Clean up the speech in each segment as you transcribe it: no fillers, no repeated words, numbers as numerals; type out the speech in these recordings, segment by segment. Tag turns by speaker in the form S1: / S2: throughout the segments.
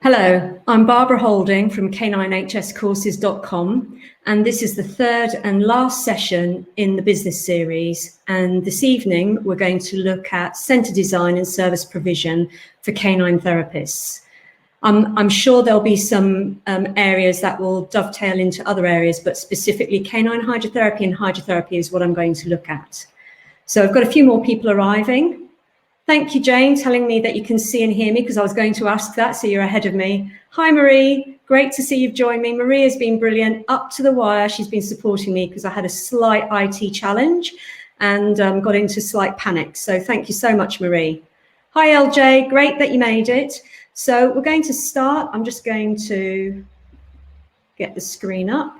S1: Hello, I'm Barbara Holding from caninehscourses.com, and this is the third and last session in the business series. And this evening, we're going to look at centre design and service provision for canine therapists. I'm sure there'll be some areas that will dovetail into other areas, but specifically canine hydrotherapy and hydrotherapy is what I'm going to look at. So I've got a few more people arriving. Thank you, Jane, telling me that you can see and hear me, because I was going to ask that, so you're ahead of me. Hi, Marie. Great to see you've joined me. Marie has been brilliant, up to the wire. She's been supporting me because I had a slight IT challenge and got into slight panic. So thank you so much, Marie. Hi, LJ. Great that you made it. So we're going to start. I'm just going to get the screen up.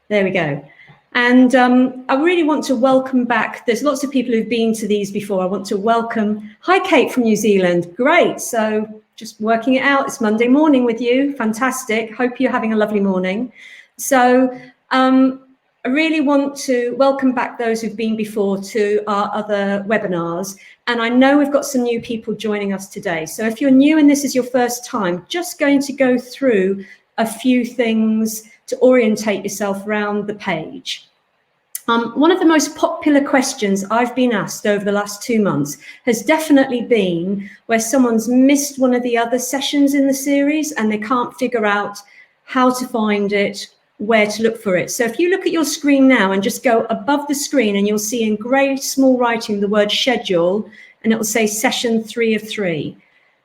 S1: There we go. And I really want to welcome back, there's lots of people who've been to these before. I want to welcome, hi Kate from New Zealand, great. So just working it out, it's Monday morning with you, fantastic. Hope you're having a lovely morning. So I really want to welcome back those who've been before to our other webinars. And I know we've got some new people joining us today. So if you're new and this is your first time, just going to go through a few things to orientate yourself around the page. One of the most popular questions I've been asked over the last 2 months has definitely been where someone's missed one of the other sessions in the series and they can't figure out how to find it, where to look for it. So if you look at your screen now and just go above the screen, and you'll see in grey small writing the word schedule, and it will say session 3 of 3.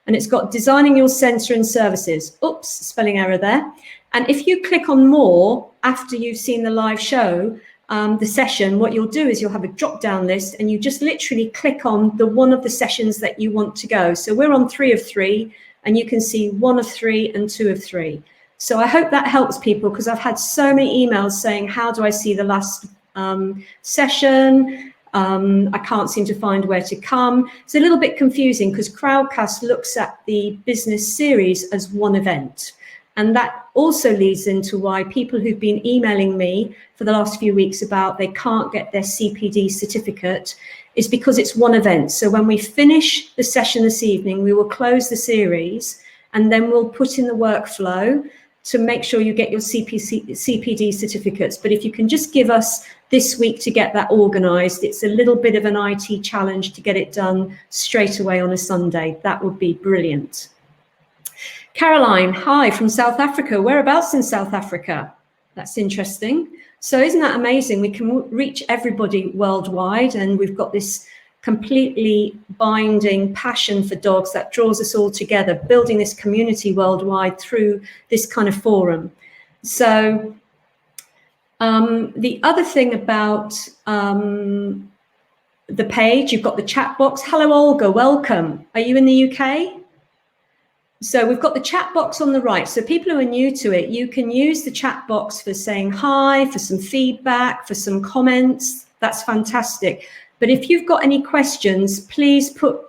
S1: And it's got designing your centre and services. Oops, spelling error there. And if you click on more after you've seen the live show, the session, what you'll do is you'll have a drop down list and you just literally click on the one of the sessions that you want to go. So we're on 3 of 3 and you can see 1 of 3 and 2 of 3. So I hope that helps people, because I've had so many emails saying, how do I see the last session? I can't seem to find where to come. It's a little bit confusing because Crowdcast looks at the business series as one event. And that also leads into why people who've been emailing me for the last few weeks about they can't get their CPD certificate is because it's one event. So when we finish the session this evening, we will close the series and then we'll put in the workflow to make sure you get your CPD certificates. But if you can just give us this week to get that organised, it's a little bit of an IT challenge to get it done straight away on a Sunday. That would be brilliant. Caroline, hi, from South Africa. Whereabouts in South Africa? That's interesting. So isn't that amazing? We can reach everybody worldwide, and we've got this completely binding passion for dogs that draws us all together, building this community worldwide through this kind of forum. So the other thing about the page, you've got the chat box. Hello, Olga, welcome. Are you in the UK? So we've got the chat box on the right. So people who are new to it, you can use the chat box for saying hi, for some feedback, for some comments. That's fantastic. But if you've got any questions, please put,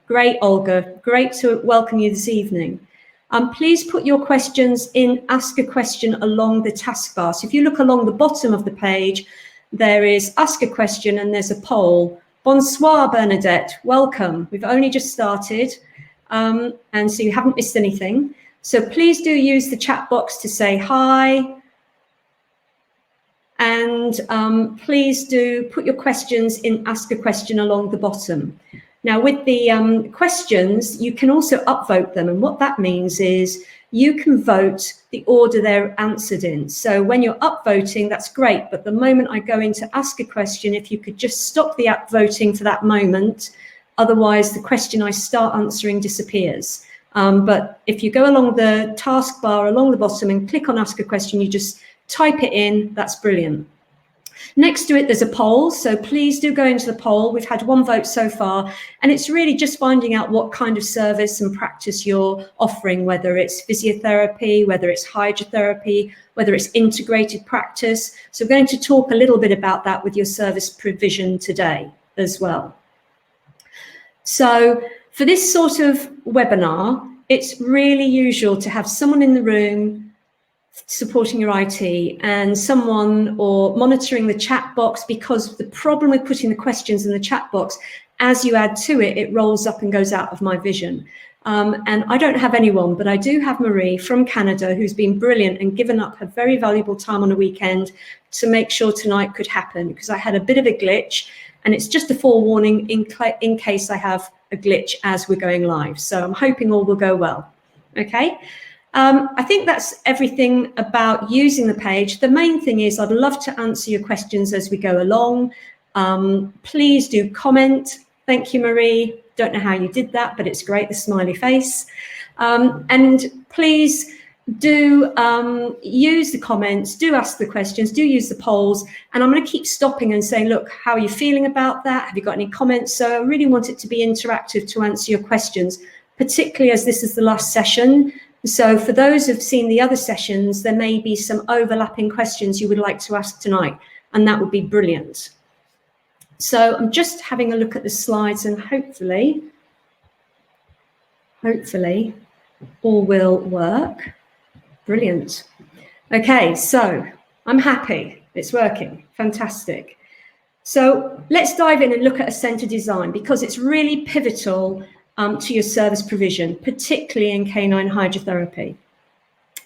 S1: great, Olga, great to welcome you this evening. Please put your questions in Ask a Question along the taskbar. So if you look along the bottom of the page, there is Ask a Question and there's a poll. Bonsoir, Bernadette, welcome. We've only just started. And so you haven't missed anything. So please do use the chat box to say hi. And please do put your questions in Ask a Question along the bottom. Now with the questions, you can also upvote them. And what that means is you can vote the order they're answered in. So when you're upvoting, that's great. But the moment I go into Ask a Question, if you could just stop the upvoting for that moment, otherwise, the question I start answering disappears. But if you go along the taskbar along the bottom and click on Ask a Question, you just type it in. That's brilliant. Next to it, there's a poll. So please do go into the poll. We've had 1 vote so far. And it's really just finding out what kind of service and practice you're offering, whether it's physiotherapy, whether it's hydrotherapy, whether it's integrated practice. So we're going to talk a little bit about that with your service provision today as well. So for this sort of webinar, it's really usual to have someone in the room supporting your IT and someone or monitoring the chat box, because the problem with putting the questions in the chat box, as you add to it, it rolls up and goes out of my vision. And I don't have anyone, but I do have Marie from Canada, who's been brilliant and given up her very valuable time on a weekend to make sure tonight could happen, because I had a bit of a glitch, and it's just a forewarning in case I have a glitch as we're going live. So I'm hoping all will go well. Okay. I think that's everything about using the page. The main thing is I'd love to answer your questions as we go along. Please do comment. Thank you, Marie. Don't know how you did that, but it's great, the smiley face. And please do use the comments, do ask the questions, do use the polls. And I'm going to keep stopping and saying, look, how are you feeling about that? Have you got any comments? So I really want it to be interactive to answer your questions, particularly as this is the last session. So for those who've seen the other sessions, there may be some overlapping questions you would like to ask tonight, and that would be brilliant. So I'm just having a look at the slides, and hopefully all will work. Brilliant. Okay, so I'm happy. It's working. Fantastic. So let's dive in and look at a centre design, because it's really pivotal to your service provision, particularly in canine hydrotherapy.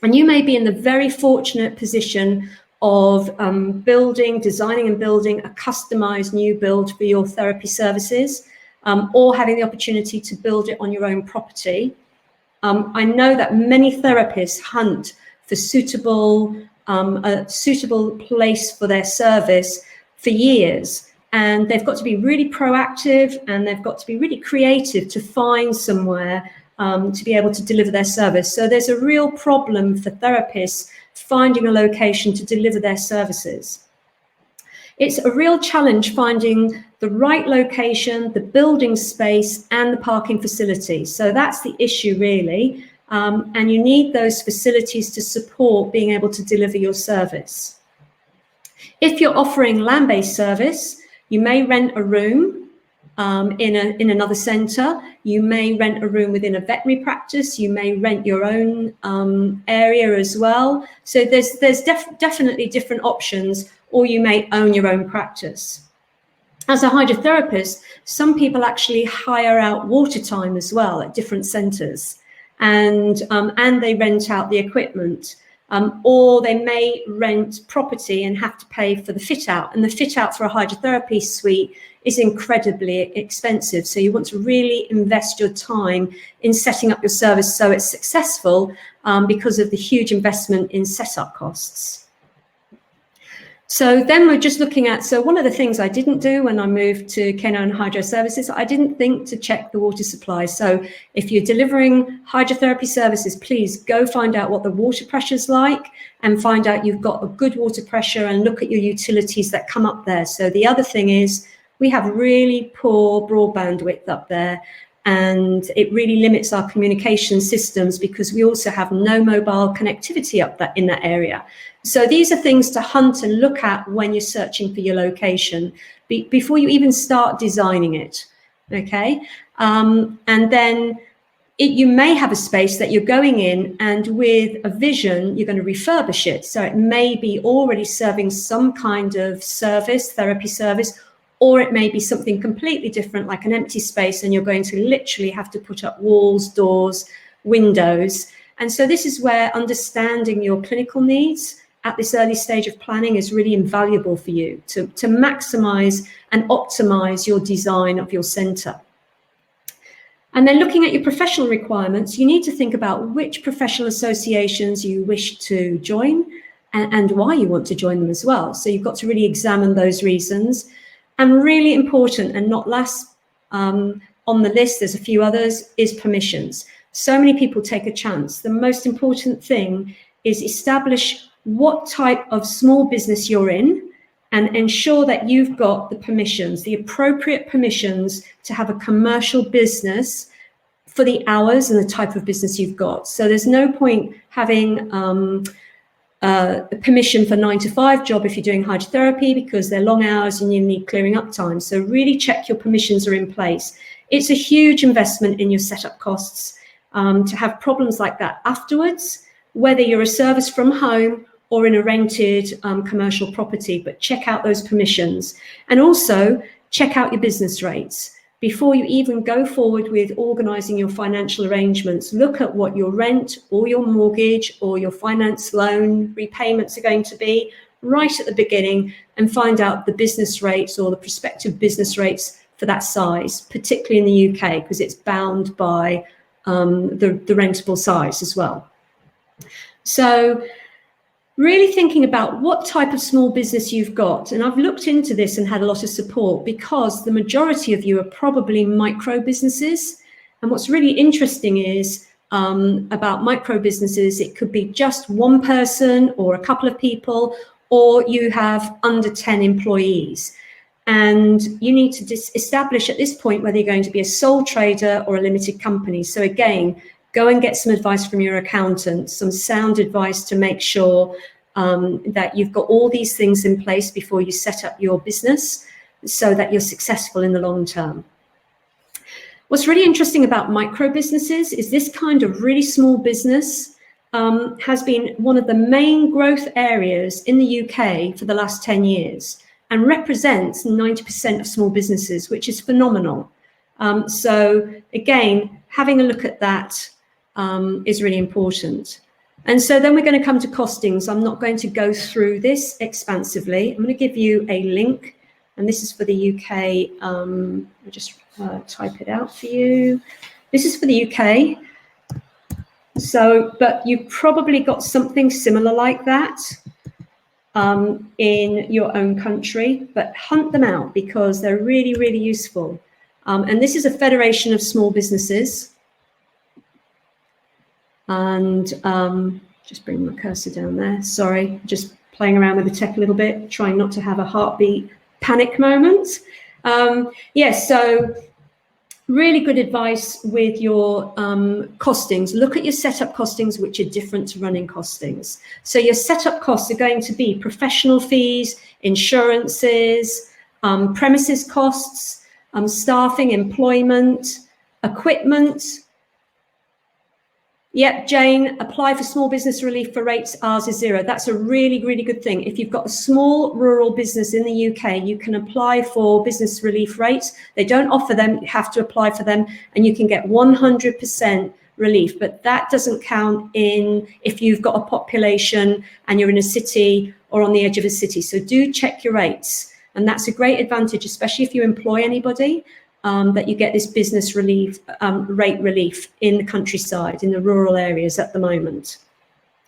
S1: And you may be in the very fortunate position of designing and building a customized new build for your therapy services, or having the opportunity to build it on your own property. I know that many therapists hunt for a suitable place for their service for years. And they've got to be really proactive, and they've got to be really creative to find somewhere to be able to deliver their service. So there's a real problem for therapists finding a location to deliver their services. It's a real challenge finding the right location, the building space, and the parking facilities. So that's the issue, really. And you need those facilities to support being able to deliver your service. If you're offering land-based service, you may rent a room in another centre. You may rent a room within a veterinary practice. You may rent your own area as well. So there's definitely different options, or you may own your own practice. As a hydrotherapist, some people actually hire out water time as well at different centres, and they rent out the equipment. Or they may rent property and have to pay for the fit out. And the fit out for a hydrotherapy suite is incredibly expensive. So you want to really invest your time in setting up your service so it's successful, because of the huge investment in setup costs. So then we're just looking at, so one of the things I didn't do when I moved to canine hydro services, I didn't think to check the water supply. So if you're delivering hydrotherapy services, please go find out what the water pressure is like, and find out you've got a good water pressure, and look at your utilities that come up there. So the other thing is we have really poor broadband width up there, and it really limits our communication systems, because we also have no mobile connectivity up in that area. So these are things to hunt and look at when you're searching for your location, before you even start designing it, okay? And then you may have a space that you're going in, and with a vision, you're going to refurbish it. So it may be already serving some kind of service, therapy service, or it may be something completely different, like an empty space, and you're going to literally have to put up walls, doors, windows. And so this is where understanding your clinical needs at this early stage of planning is really invaluable for you to maximize and optimize your design of your center. And then looking at your professional requirements, you need to think about which professional associations you wish to join, and why you want to join them as well. So you've got to really examine those reasons. And really important, and not last on the list, there's a few others, is permissions. So many people take a chance. The most important thing is establish what type of small business you're in, and ensure that you've got the permissions, the appropriate permissions to have a commercial business for the hours and the type of business you've got. So there's no point having a permission for 9 to 5 job if you're doing hydrotherapy, because they're long hours and you need clearing up time. So really check your permissions are in place. It's a huge investment in your setup costs to have problems like that afterwards, whether you're a service from home or in a rented commercial property. But check out those permissions, and also check out your business rates, before you even go forward with organising your financial arrangements, look at what your rent or your mortgage or your finance loan repayments are going to be right at the beginning, and find out the business rates or the prospective business rates for that size, particularly in the UK, because it's bound by the rentable size as well. So really thinking about what type of small business you've got. And I've looked into this and had a lot of support, because the majority of you are probably micro businesses. And what's really interesting is about micro businesses, it could be just one person or a couple of people, or you have under 10 employees. And you need to establish at this point whether you're going to be a sole trader or a limited company. So again, go and get some advice from your accountant, some sound advice to make sure that you've got all these things in place before you set up your business, so that you're successful in the long term. What's really interesting about micro businesses is this kind of really small business has been one of the main growth areas in the UK for the last 10 years and represents 90% of small businesses, which is phenomenal. So again, having a look at that is really important. And so then we're going to come to costings. I'm not going to go through this expansively. I'm going to give you a link, and this is for the UK. I'll just type it out for you. This is for the UK. So, but you've probably got something similar like that in your own country, but hunt them out because they're really, really useful. And this is a federation of small businesses. And just bring my cursor down there. Sorry, just playing around with the tech a little bit, trying not to have a heartbeat panic moment. Yes, so really good advice with your costings. Look at your setup costings, which are different to running costings. So your setup costs are going to be professional fees, insurances, premises costs, staffing, employment, equipment. Yep, Jane, apply for small business relief for rates. Ours is 0. That's a really, really good thing. If you've got a small rural business in the UK, you can apply for business relief rates. They don't offer them, you have to apply for them, and you can get 100% relief. But that doesn't count in if you've got a population and you're in a city or on the edge of a city. So do check your rates. And that's a great advantage, especially if you employ anybody. That you get this business relief, rate relief in the countryside, in the rural areas at the moment.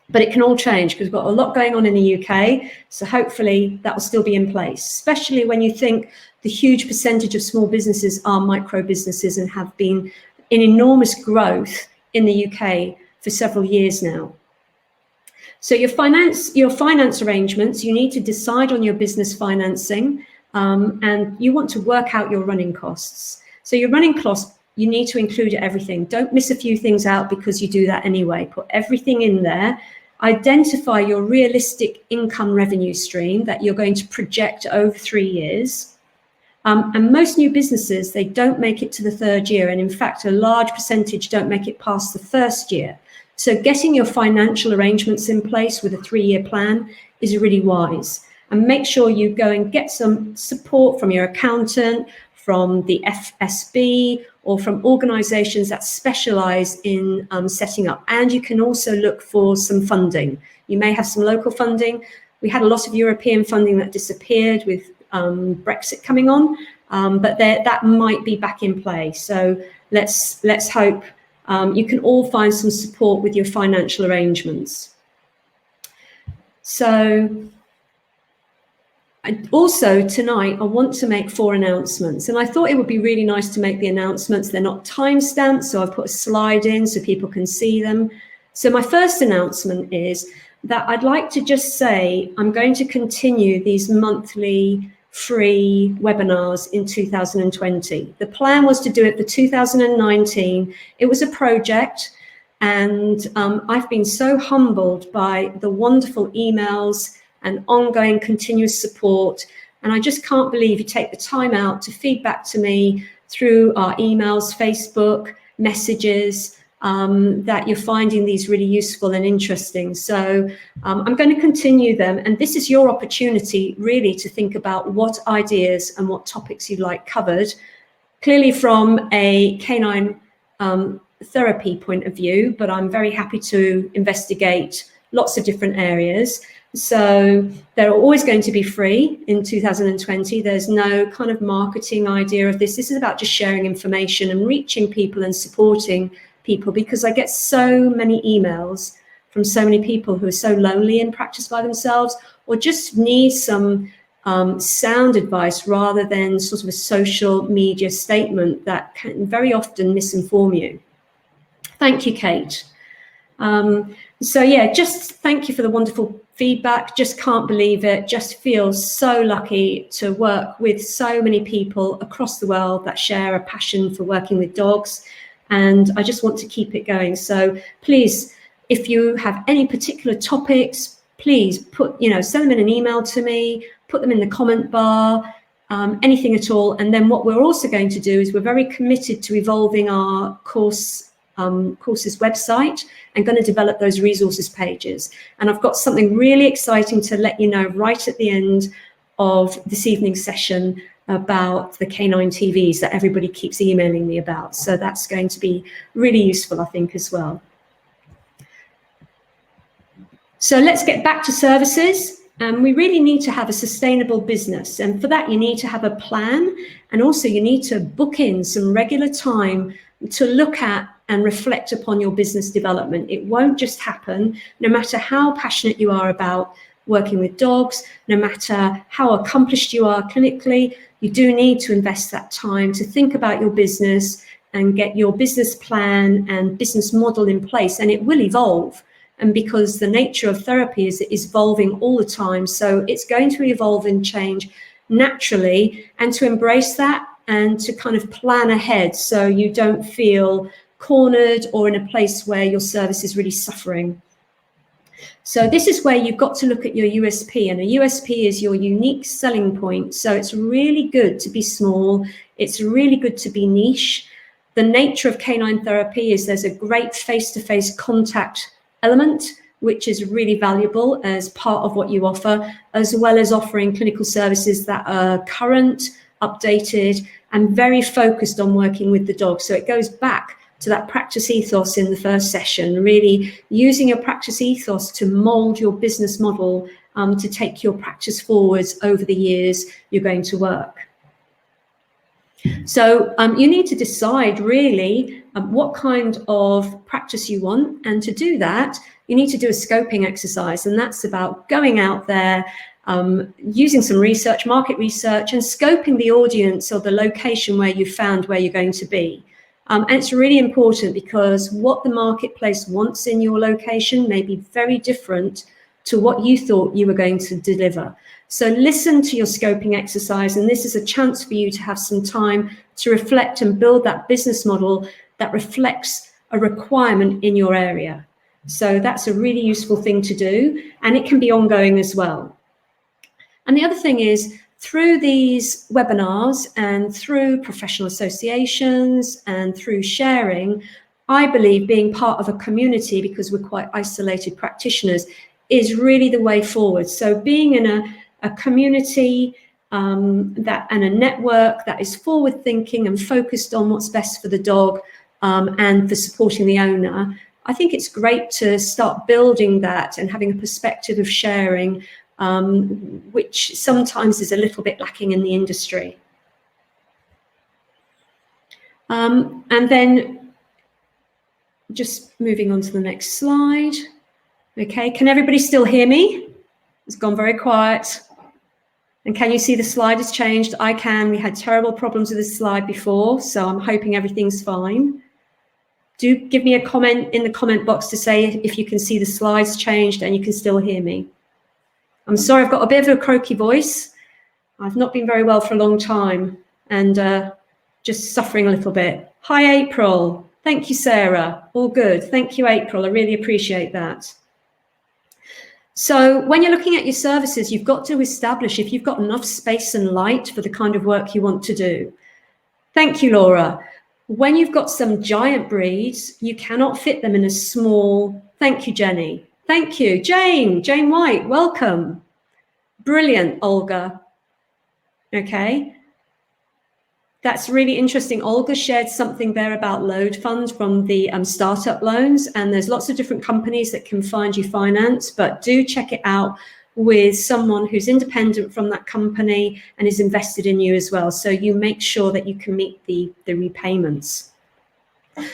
S1: But it can all change because we've got a lot going on in the UK. So hopefully that will still be in place, especially when you think the huge percentage of small businesses are micro businesses and have been in enormous growth in the UK for several years now. So your finance arrangements, you need to decide on your business financing. And you want to work out your running costs. So your running costs, you need to include everything. Don't miss a few things out because you do that anyway. Put everything in there. Identify your realistic income revenue stream that you're going to project over 3 years. And most new businesses, they don't make it to the 3rd year. And in fact, a large percentage don't make it past the 1st year. So getting your financial arrangements in place with a 3-year plan is really wise. And make sure you go and get some support from your accountant, from the FSB, or from organisations that specialise in setting up. And you can also look for some funding. You may have some local funding. We had a lot of European funding that disappeared with Brexit coming on, but that might be back in play. So let's hope you can all find some support with your financial arrangements. So also tonight, I want to make 4 announcements, and I thought it would be really nice to make the announcements. They're not time-stamped, so I've put a slide in so people can see them. So my first announcement is that I'd like to just say I'm going to continue these monthly free webinars in 2020. The plan was to do it for 2019. It was a project, and I've been so humbled by the wonderful emails and ongoing continuous support. And I just can't believe you take the time out to feed back to me through our emails, Facebook, messages, that you're finding these really useful and interesting. So I'm going to continue them. And this is your opportunity really to think about what ideas and what topics you'd like covered. clearly from a canine therapy point of view, but I'm very happy to investigate lots of different areas. So they're always going to be free in 2020. There's no kind of marketing idea of this. This is about just sharing information and reaching people and supporting people, because I get so many emails from so many people who are so lonely in practice by themselves, or just need some sound advice rather than sort of a social media statement that can very often misinform you. Thank you, Kate. So yeah, just thank you for the wonderful feedback. Just can't believe it. Just feel so lucky to work with so many people across the world that share a passion for working with dogs. And I just want to keep it going. So please, if you have any particular topics, please put, send them in an email to me, put them in the comment bar, anything at all. And then what we're also going to do is we're very committed to evolving our courses website and going to develop those resources pages. And I've got something really exciting to let you know right at the end of this evening's session about the canine TVs that everybody keeps emailing me about. So that's going to be really useful, I think, as well. So let's get back to services. We really need to have a sustainable business. And for that, you need to have a plan. And also you need to book in some regular time to look at and reflect upon your business development. It won't just happen, no matter how passionate you are about working with dogs, no matter how accomplished you are clinically, you do need to invest that time to think about your business and get your business plan and business model in place. And it will evolve. And because the nature of therapy is evolving all the time, so it's going to evolve and change naturally, and to embrace that and to kind of plan ahead so you don't feel cornered or in a place where your service is really suffering. So this is where you've got to look at your USP, and a USP is your unique selling point. So it's really good to be small. It's really good to be niche. The nature of canine therapy is there's a great face-to-face contact element, which is really valuable as part of what you offer, as well as offering clinical services that are current, updated, and very focused on working with the dog. So it goes back to that practice ethos in the first session, really using your practice ethos to mold your business model to take your practice forwards over the years you're going to work. So you need to decide really what kind of practice you want. And to do that, you need to do a scoping exercise. And that's about going out there, using some research, market research, and scoping the audience or the location where you found where you're going to be. And it's really important because what the marketplace wants in your location may be very different to what you thought you were going to deliver. So listen to your scoping exercise, and this is a chance for you to have some time to reflect and build that business model that reflects a requirement in your area. So that's a really useful thing to do, and it can be ongoing as well. And the other thing is, through these webinars and through professional associations and through sharing, I believe being part of a community, because we're quite isolated practitioners, is really the way forward. So being in a community and a network that is forward thinking and focused on what's best for the dog and for supporting the owner, I think it's great to start building that and having a perspective of sharing, which sometimes is a little bit lacking in the industry. And then just moving on to the next slide. Okay, can everybody still hear me? It's gone very quiet. And can you see the slide has changed? I can. We had terrible problems with this slide before, so I'm hoping everything's fine. Do give me a comment in the comment box to say if you can see the slides changed and you can still hear me. I'm sorry, I've got a bit of a croaky voice. I've not been very well for a long time and just suffering a little bit. Hi, April. Thank you, Sarah. All good. Thank you, April. I really appreciate that. So when you're looking at your services, you've got to establish if you've got enough space and light for the kind of work you want to do. Thank you, Laura. When you've got some giant breeds, you cannot fit them in a small. Thank you, Jenny. Thank you. Jane White, welcome. Brilliant, Olga. Okay. That's really interesting. Olga shared something there about load funds from the startup loans, and there's lots of different companies that can find you finance, but do check it out with someone who's independent from that company and is invested in you as well. So you make sure that you can meet the repayments.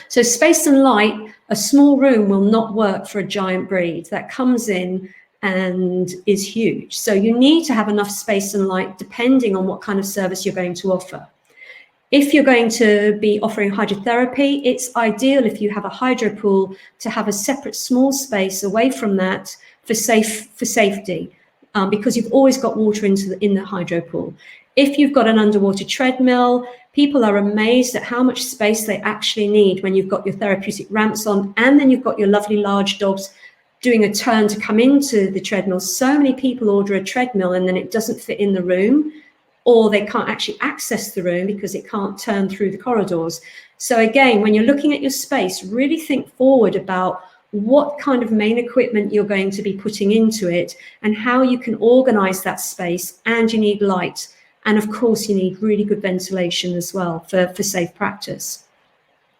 S1: So space and light, a small room will not work for a giant breed that comes in and is huge. So you need to have enough space and light depending on what kind of service you're going to offer. If you're going to be offering hydrotherapy, it's ideal if you have a hydro pool to have a separate small space away from that for safety, because you've always got water in the hydro pool. If you've got an underwater treadmill, people are amazed at how much space they actually need when you've got your therapeutic ramps on, and then you've got your lovely large dogs doing a turn to come into the treadmill. So many people order a treadmill and then it doesn't fit in the room, or they can't actually access the room because it can't turn through the corridors. So again, when you're looking at your space, really think forward about what kind of main equipment you're going to be putting into it and how you can organize that space. And you need light. And of course, you need really good ventilation as well for safe practice.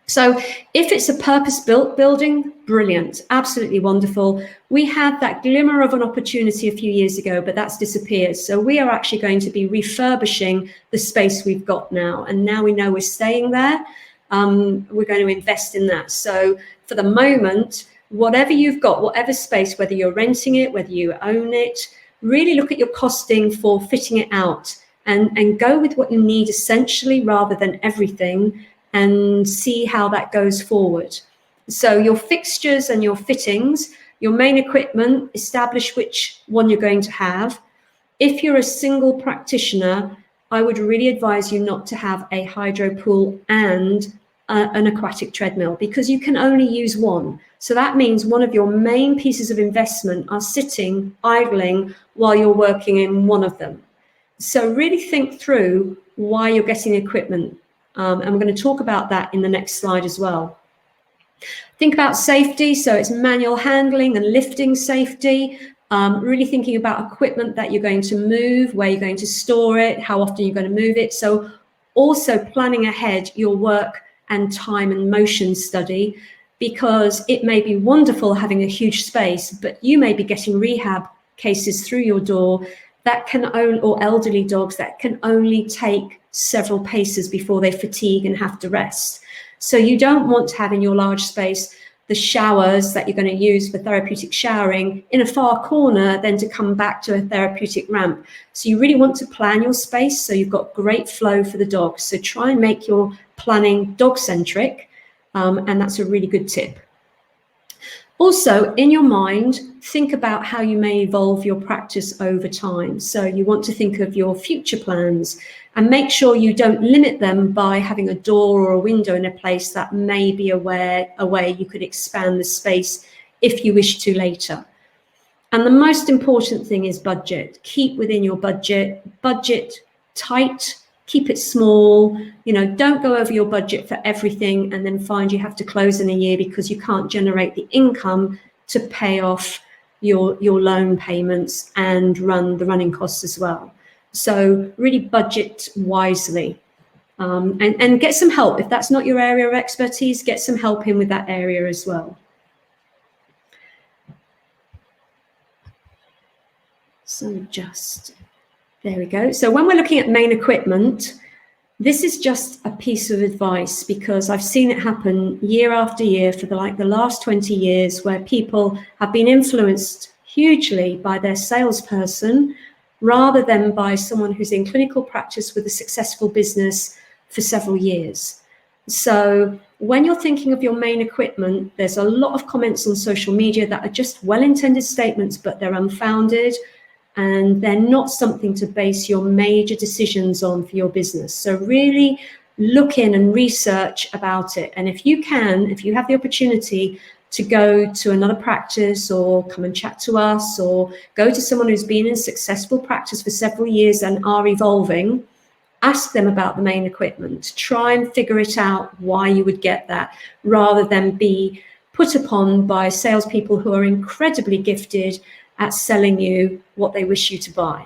S1: So if it's a purpose-built building, brilliant, absolutely wonderful. We had that glimmer of an opportunity a few years ago, but that's disappeared. So we are actually going to be refurbishing the space we've got now. And now we know we're staying there. We're going to invest in that. So for the moment, whatever you've got, whatever space, whether you're renting it, whether you own it, really look at your costing for fitting it out and go with what you need essentially rather than everything, and see how that goes forward. So your fixtures and your fittings, your main equipment, establish which one you're going to have. If you're a single practitioner, I would really advise you not to have a hydro pool and an aquatic treadmill, because you can only use one. So that means one of your main pieces of investment are sitting, idling, while you're working in one of them. So really think through why you're getting equipment. And we're going to talk about that in the next slide as well. Think about safety. So it's manual handling and lifting safety. Really thinking about equipment that you're going to move, where you're going to store it, how often you're going to move it. So also planning ahead your work and time and motion study, because it may be wonderful having a huge space, but you may be getting rehab cases through your door that can only, or elderly dogs that can only take several paces before they fatigue and have to rest. So you don't want to have in your large space the showers that you're going to use for therapeutic showering in a far corner, then to come back to a therapeutic ramp. So you really want to plan your space so you've got great flow for the dog. So try and make your planning dog-centric, and that's a really good tip. Also, in your mind, think about how you may evolve your practice over time. So you want to think of your future plans and make sure you don't limit them by having a door or a window in a place that may be a way you could expand the space if you wish to later. And the most important thing is budget. Keep within your budget tight, keep it small. Don't go over your budget for everything and then find you have to close in a year because you can't generate the income to pay off your loan payments and run the running costs as well. So really budget wisely, and get some help. If that's not your area of expertise, get some help in with that area as well. So there we go. So when we're looking at main equipment, this is just a piece of advice because I've seen it happen year after year for the last 20 years, where people have been influenced hugely by their salesperson rather than by someone who's in clinical practice with a successful business for several years. So when you're thinking of your main equipment, there's a lot of comments on social media that are just well-intended statements, but they're unfounded. And they're not something to base your major decisions on for your business. So really look in and research about it. And if you have the opportunity to go to another practice or come and chat to us or go to someone who's been in successful practice for several years and are evolving, ask them about the main equipment. Try and figure it out why you would get that, rather than be put upon by salespeople who are incredibly gifted at selling you what they wish you to buy.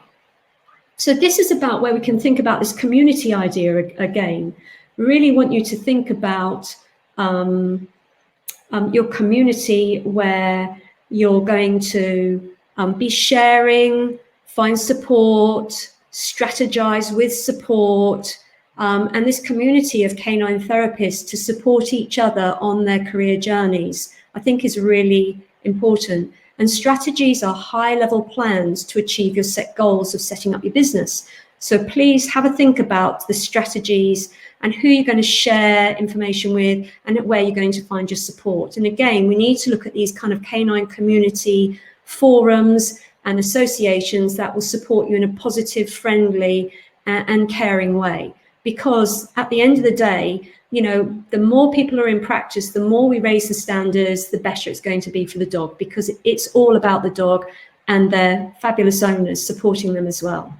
S1: So this is about where we can think about this community idea again. We really want you to think about your community where you're going to be sharing, find support, strategize with support, and this community of canine therapists to support each other on their career journeys, I think is really important. And strategies are high-level plans to achieve your set goals of setting up your business. So please have a think about the strategies and who you're going to share information with and where you're going to find your support. And again, we need to look at these kind of canine community forums and associations that will support you in a positive, friendly, and caring way. Because at the end of the day, you know, the more people are in practice, the more we raise the standards, the better it's going to be for the dog, because it's all about the dog and their fabulous owners supporting them as well.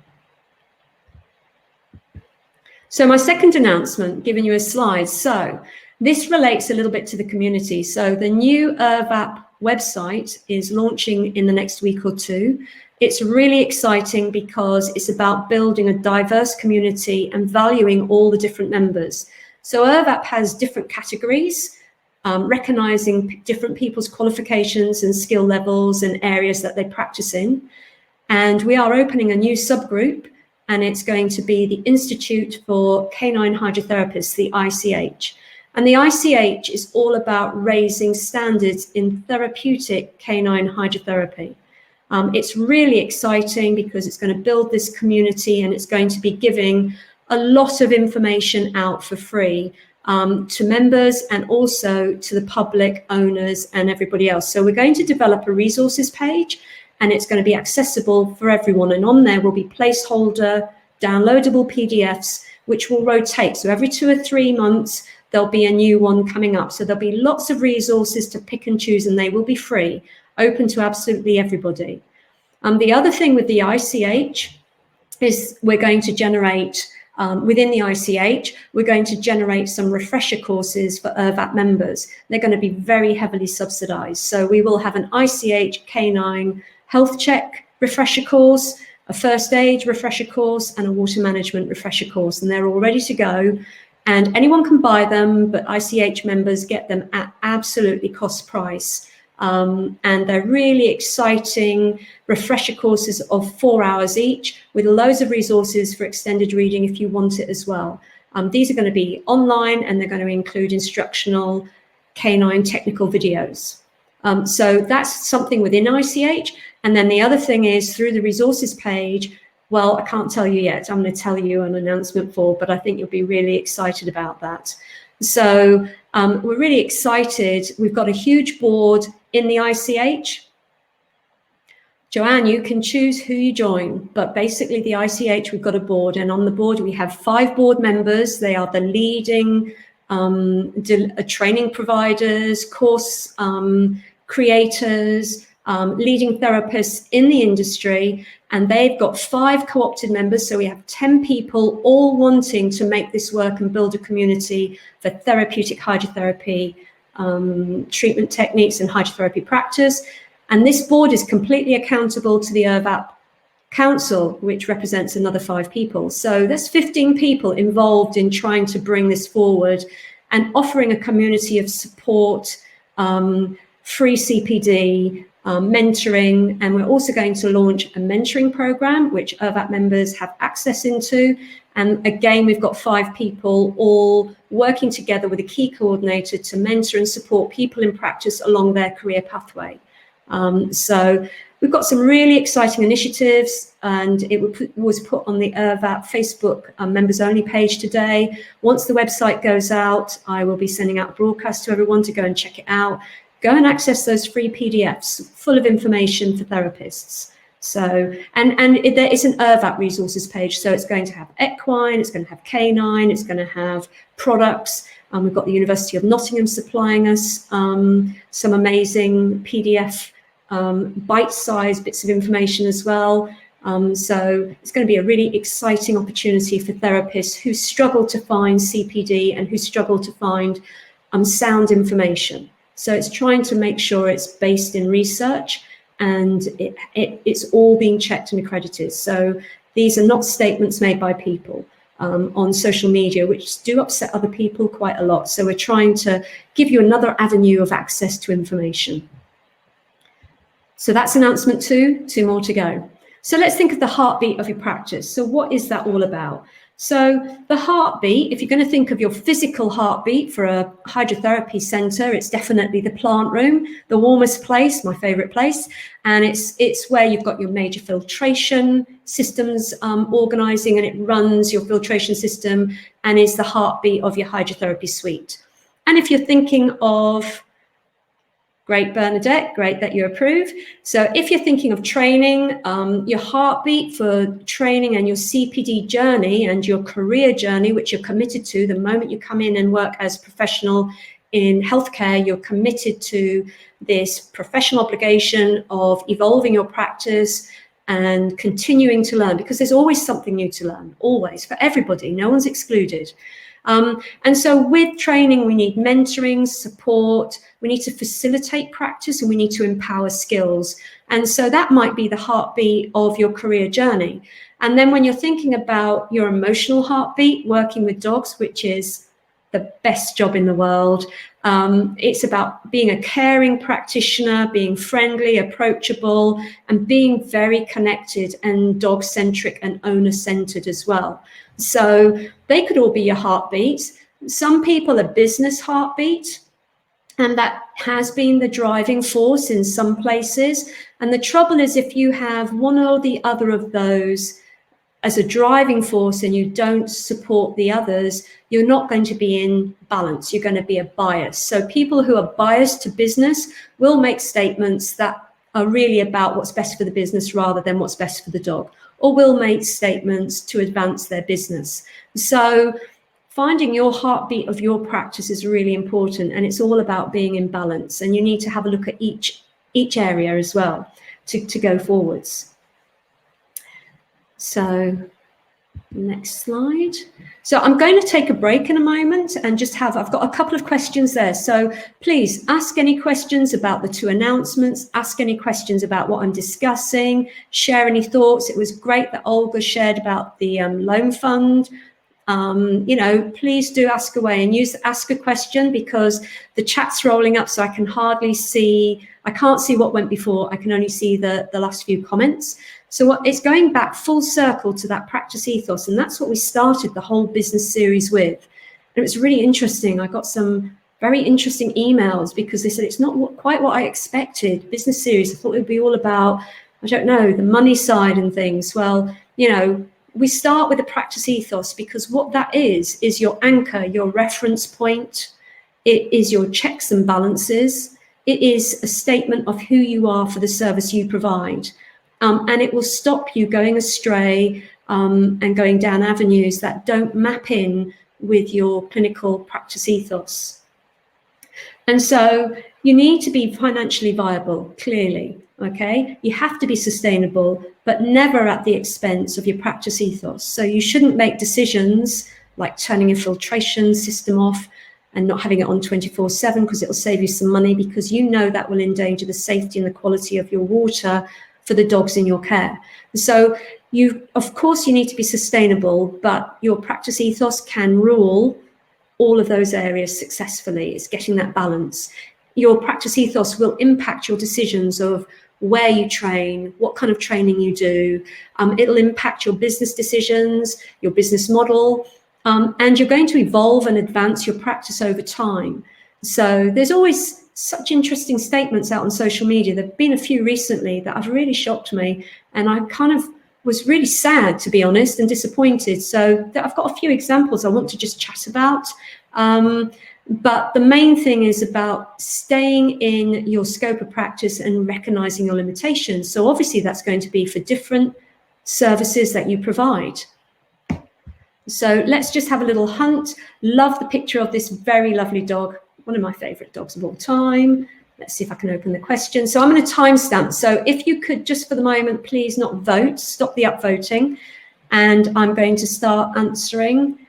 S1: So my second announcement, giving you a slide. So this relates a little bit to the community. So the new VApp website is launching in the next week or two. It's really exciting because it's about building a diverse community and valuing all the different members. So VApp has different categories, recognizing different people's qualifications and skill levels and areas that they practice in. And we are opening a new subgroup, and it's going to be the Institute for Canine Hydrotherapists, the ICH. And the ICH is all about raising standards in therapeutic canine hydrotherapy. It's really exciting because it's going to build this community, and it's going to be giving a lot of information out for free to members and also to the public, owners, and everybody else. So we're going to develop a resources page, and it's going to be accessible for everyone. And on there will be placeholder, downloadable PDFs, which will rotate. So every 2 or 3 months, there'll be a new one coming up. So there'll be lots of resources to pick and choose, and they will be free, open to absolutely everybody. The other thing with the ICH is we're going to generate, within the ICH, we're going to generate some refresher courses for VApp members. They're going to be very heavily subsidized. So we will have an ICH canine health check refresher course, a first aid refresher course, and a water management refresher course. And they're all ready to go. And anyone can buy them, but ICH members get them at absolutely cost price. And they're really exciting refresher courses of 4 hours each, with loads of resources for extended reading if you want it as well. These are going to be online, and they're going to include instructional canine technical videos. So that's something within ICH. And then the other thing is through the resources page, well, I can't tell you yet. I'm going to tell you an announcement but I think you'll be really excited about that. So we're really excited. We've got a huge board in the ICH. Joanne, you can choose who you join, but basically the ICH, we've got a board, and on the board we have 5 board members. They are the leading training providers, course creators, leading therapists in the industry, and they've got 5 co-opted members. So we have 10 people all wanting to make this work and build a community for therapeutic hydrotherapy treatment techniques and hydrotherapy practice. And this board is completely accountable to the VApp Council, which represents another 5 people. So there's 15 people involved in trying to bring this forward and offering a community of support, free CPD, mentoring, and we're also going to launch a mentoring program, which VApp members have access into. And again, we've got 5 people all working together with a key coordinator to mentor and support people in practice along their career pathway. So we've got some really exciting initiatives, and it was put on the VApp Facebook members only page today. Once the website goes out, I will be sending out a broadcast to everyone to go and check it out. Go and access those free PDFs full of information for therapists. So, and there is an VApp resources page. So it's going to have equine, it's going to have canine, it's going to have products. We've got the University of Nottingham supplying us some amazing PDF bite-sized bits of information as well. So it's going to be a really exciting opportunity for therapists who struggle to find CPD and who struggle to find sound information. So it's trying to make sure it's based in research, and it's all being checked and accredited. So These are not statements made by people on social media, which do upset other people quite a lot. So we're trying to give you another avenue of access to information. So that's announcement 2, 2 more to go. So let's think of the heartbeat of your practice. So what is that all about? So the heartbeat, if you're going to think of your physical heartbeat for a hydrotherapy centre, it's definitely the plant room, the warmest place, my favourite place. And it's where you've got your major filtration systems organising, and it runs your filtration system and is the heartbeat of your hydrotherapy suite. And if you're thinking of Great, Bernadette, great that you approve. So if you're thinking of training, your heartbeat for training and your CPD journey and your career journey, which you're committed to the moment you come in and work as a professional in healthcare, you're committed to this professional obligation of evolving your practice and continuing to learn, because there's always something new to learn, always, for everybody, no one's excluded. And so with training, we need mentoring, support, we need to facilitate practice, and we need to empower skills. And so that might be the heartbeat of your career journey. And then when you're thinking about your emotional heartbeat, working with dogs, which is the best job in the world, it's about being a caring practitioner, being friendly, approachable, and being very connected and dog-centric and owner-centered as well. So they could all be your heartbeats. Some people are business heartbeat, and that has been the driving force in some places. And the trouble is, if you have one or the other of those as a driving force and you don't support the others, you're not going to be in balance. You're going to be a bias. So people who are biased to business will make statements that are really about what's best for the business rather than what's best for the dog, or will make statements to advance their business. So finding your heartbeat of your practice is really important, and it's all about being in balance. And you need to have a look at each area as well to go forwards. So next slide. So I'm going to take a break in a moment and just I've got a couple of questions there. So please ask any questions about the 2 announcements, ask any questions about what I'm discussing, share any thoughts. It was great that Olga shared about the loan fund. Please do ask away and ask a question, because the chat's rolling up, so I can hardly see, I can't see what went before, I can only see the last few comments. So it's going back full circle to that practice ethos, and that's what we started the whole business series with. And it was really interesting. I got some very interesting emails because they said it's not quite what I expected. Business series, I thought it would be all about, I don't know, the money side and things. Well, we start with the practice ethos because what that is your anchor, your reference point. It is your checks and balances. It is a statement of who you are for the service you provide. And it will stop you going astray and going down avenues that don't map in with your clinical practice ethos. And so you need to be financially viable, clearly, okay? You have to be sustainable, but never at the expense of your practice ethos. So you shouldn't make decisions like turning your filtration system off and not having it on 24/7 because it will save you some money, because you know that will endanger the safety and the quality of your water for the dogs in your care. So of course you need to be sustainable, but your practice ethos can rule all of those areas successfully. It's getting that balance. Your practice ethos will impact your decisions of where you train, what kind of training you do. It'll impact your business decisions, your business model, and you're going to evolve and advance your practice over time. So there's always such interesting statements out on social media. There have been a few recently that have really shocked me, and I kind of was really sad, to be honest, and disappointed. So I've got a few examples I want to just chat about. But the main thing is about staying in your scope of practice and recognizing your limitations. So obviously that's going to be for different services that you provide. So let's just have a little hunt. Love the picture of this very lovely dog, one of my favorite dogs of all time. Let's see if I can open the question. So I'm going to timestamp. So if you could just for the moment, please not vote, stop the upvoting. And I'm going to start answering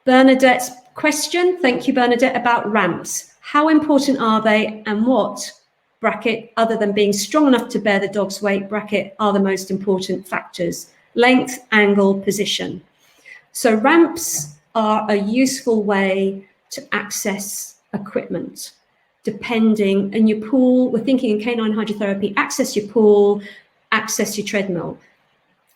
S1: Bernadette's question. Thank you, Bernadette, about ramps. How important are they, and what, bracket, other than being strong enough to bear the dog's weight, bracket, are the most important factors? length, angle, position. So ramps are a useful way to access equipment, depending in your pool. We're thinking in canine hydrotherapy, access your pool, access your treadmill.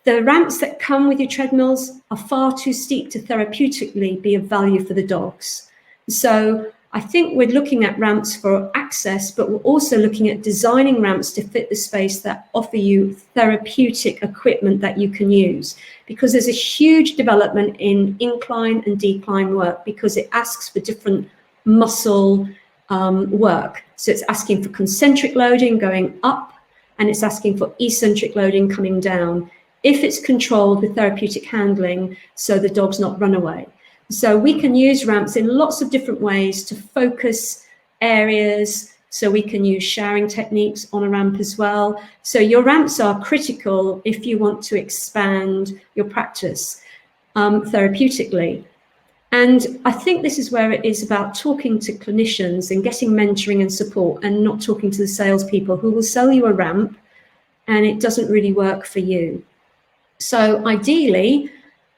S1: The ramps that come with your treadmills are far too steep to therapeutically be of value for the dogs. So I think we're looking at ramps for access, but we're also looking at designing ramps to fit the space that offer you therapeutic equipment that you can use. Because there's a huge development in incline and decline work, because it asks for different muscle work. So it's asking for concentric loading going up, and it's asking for eccentric loading coming down, if it's controlled with therapeutic handling, so the dog's not run away. So we can use ramps in lots of different ways to focus areas. So we can use showering techniques on a ramp as well. So your ramps are critical if you want to expand your practice therapeutically. And I think this is where it is about talking to clinicians and getting mentoring and support, and not talking to the salespeople who will sell you a ramp and it doesn't really work for you. So ideally,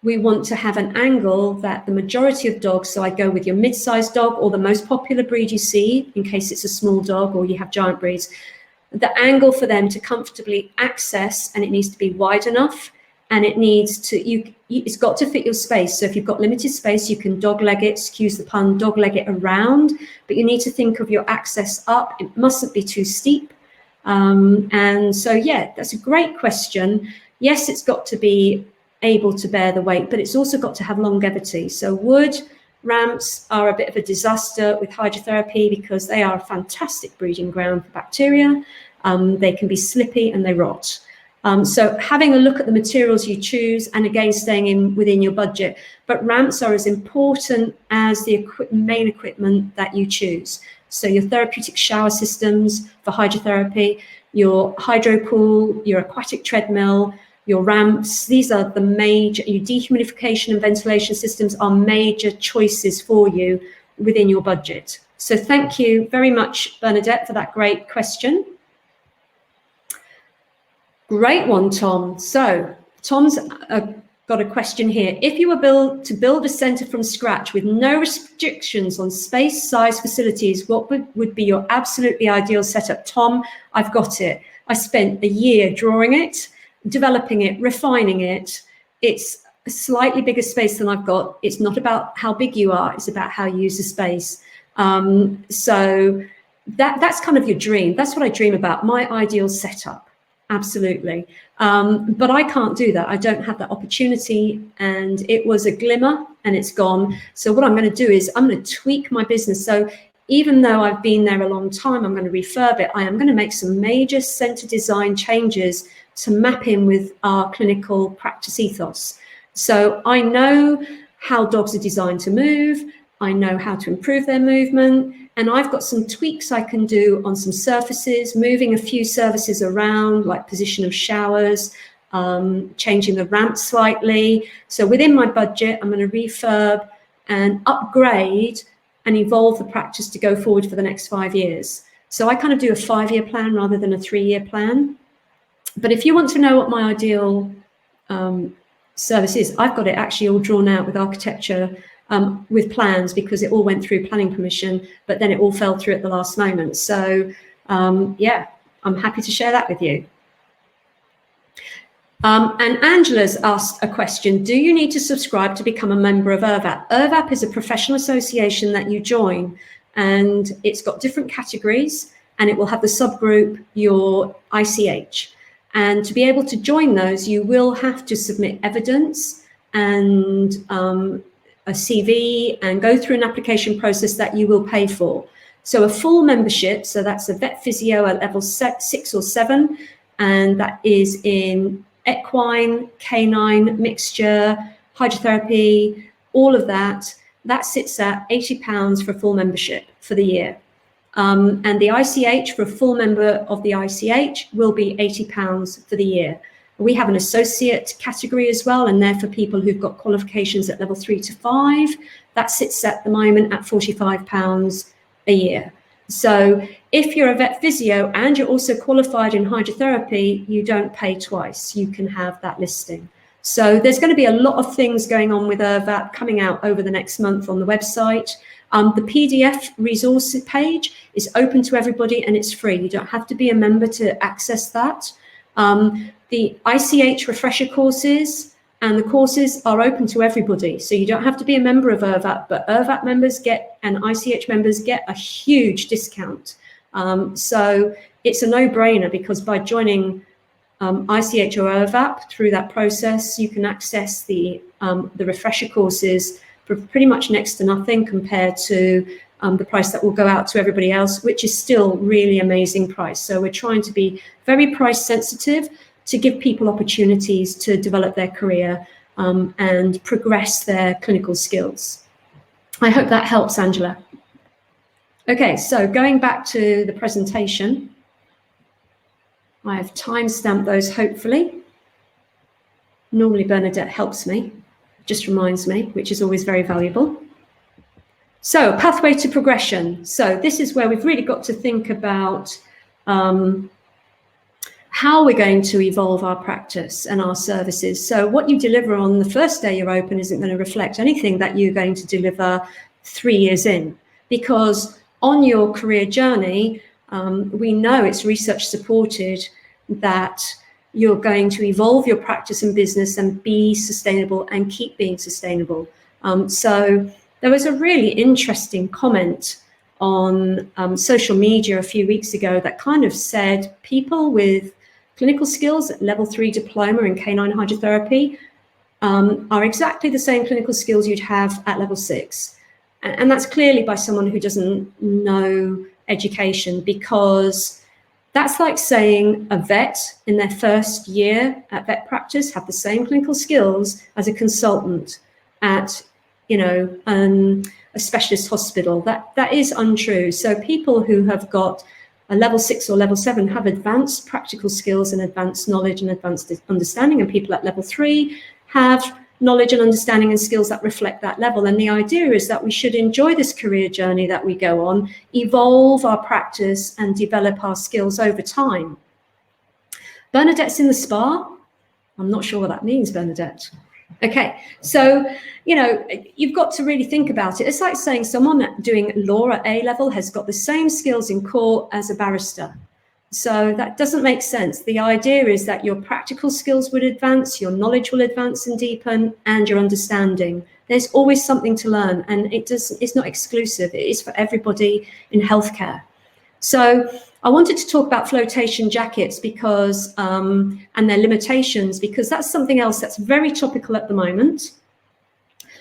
S1: we want to have an angle that the majority of dogs, so I go with your mid-sized dog or the most popular breed you see, in case it's a small dog or you have giant breeds, the angle for them to comfortably access, and it needs to be wide enough, and it needs to, it's got to fit your space. So if you've got limited space, you can dog leg it, excuse the pun, dog leg it around, but you need to think of your access up. It mustn't be too steep. And so, yeah, that's a great question. Yes, it's got to be able to bear the weight, but it's also got to have longevity. So wood ramps are a bit of a disaster with hydrotherapy because they are a fantastic breeding ground for bacteria. They can be slippy and they rot. So having a look at the materials you choose, and again, staying within your budget. But ramps are as important as the main equipment that you choose. So your therapeutic shower systems for hydrotherapy, your hydro pool, your aquatic treadmill, your ramps, these are the major, your dehumidification and ventilation systems are major choices for you within your budget. So thank you very much, Bernadette, for that great question. Great one, Tom. So Tom's got a question here. If you were to build a centre from scratch with no restrictions on space, size, facilities, what would be your absolutely ideal setup? Tom, I've got it. I spent a year drawing it, developing it, refining it. It's a slightly bigger space than I've got. It's not about how big you are, it's about how you use the space. So that's kind of your dream. That's what I dream about, my ideal setup. Absolutely. But I can't do that. I don't have that opportunity, and it was a glimmer and it's gone. So what I'm going to do is I'm going to tweak my business. So even though I've been there a long time, I'm going to refurb it. I am going to make some major centre design changes to map in with our clinical practice ethos. So I know how dogs are designed to move. I know how to improve their movement. And I've got some tweaks I can do on some surfaces, moving a few surfaces around, like position of showers, changing the ramp slightly. So within my budget, I'm going to refurb and upgrade and evolve the practice to go forward for the next 5 years. So I kind of do a 5-year plan rather than a 3-year plan. But if you want to know what my ideal service is, I've got it actually all drawn out with architecture, with plans, because it all went through planning permission, but then it all fell through at the last moment. So yeah, I'm happy to share that with you. And Angela's asked a question. Do you need to subscribe to become a member of VApp? VApp is a professional association that you join, and it's got different categories, and it will have the subgroup, your ICH. And to be able to join those, you will have to submit evidence and a CV and go through an application process that you will pay for. So a full membership, so that's a vet physio at level 6 or 7, and that is in equine, canine, mixture, hydrotherapy, all of that, that sits at £80 for a full membership for the year. And the ICH for a full member of the ICH will be £80 for the year. We have an associate category as well, and they're for people who've got qualifications at level 3 to 5. That sits at the moment at £45 a year. So if you're a vet physio and you're also qualified in hydrotherapy, you don't pay twice. You can have that listing. So there's going to be a lot of things going on with VApp coming out over the next month on the website. The PDF resource page is open to everybody and it's free. You don't have to be a member to access that. The ICH refresher courses and the courses are open to everybody. So you don't have to be a member of VApp, but VApp members get and ICH members get a huge discount. So it's a no-brainer, because by joining ICH or VApp through that process, you can access the refresher courses for pretty much next to nothing compared to the price that will go out to everybody else, which is still really amazing price. So we're trying to be very price sensitive to give people opportunities to develop their career and progress their clinical skills. I hope that helps, Angela. Okay, so going back to the presentation, I have time-stamped those, hopefully. Normally Bernadette helps me, just reminds me, which is always very valuable. So, pathway to progression. So this is where we've really got to think about how we're going to evolve our practice and our services. So what you deliver on the first day you're open isn't going to reflect anything that you're going to deliver 3 years in, because on your career journey, we know it's research supported that you're going to evolve your practice and business and be sustainable and keep being sustainable. So there was a really interesting comment on social media a few weeks ago that kind of said people with clinical skills at level 3 diploma in canine hydrotherapy are exactly the same clinical skills you'd have at level 6. And that's clearly by someone who doesn't know education, because that's like saying a vet in their first year at vet practice have the same clinical skills as a consultant at, you know, a specialist hospital. That is untrue. So people who have got a level 6 or level 7 have advanced practical skills and advanced knowledge and advanced understanding, and people at level 3 have knowledge and understanding and skills that reflect that level. And the idea is that we should enjoy this career journey that we go on, evolve our practice and develop our skills over time. Bernadette's in the spa. I'm not sure what that means, Bernadette. Okay, so, you know, you've got to really think about it. It's like saying someone doing law at A level has got the same skills in court as a barrister. So that doesn't make sense. The idea is that your practical skills would advance, your knowledge will advance and deepen, and your understanding. There's always something to learn, and it's not exclusive. It is for everybody in healthcare. So I wanted to talk about flotation jackets because and their limitations, because that's something else that's very topical at the moment.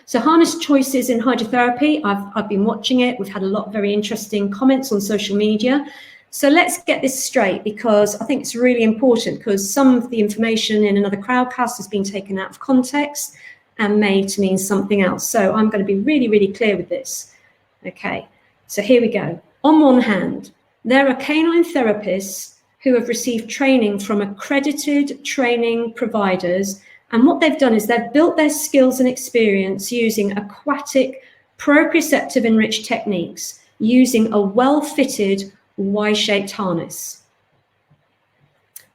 S1: So harness choices in hydrotherapy, I've been watching it. We've had a lot of very interesting comments on social media. So let's get this straight, because I think it's really important, because some of the information in another crowdcast has been taken out of context and made to mean something else. So I'm going to be really, really clear with this. Okay, so here we go. On one hand, there are canine therapists who have received training from accredited training providers. And what they've done is they've built their skills and experience using aquatic proprioceptive enriched techniques, using a well-fitted Y-shaped harness,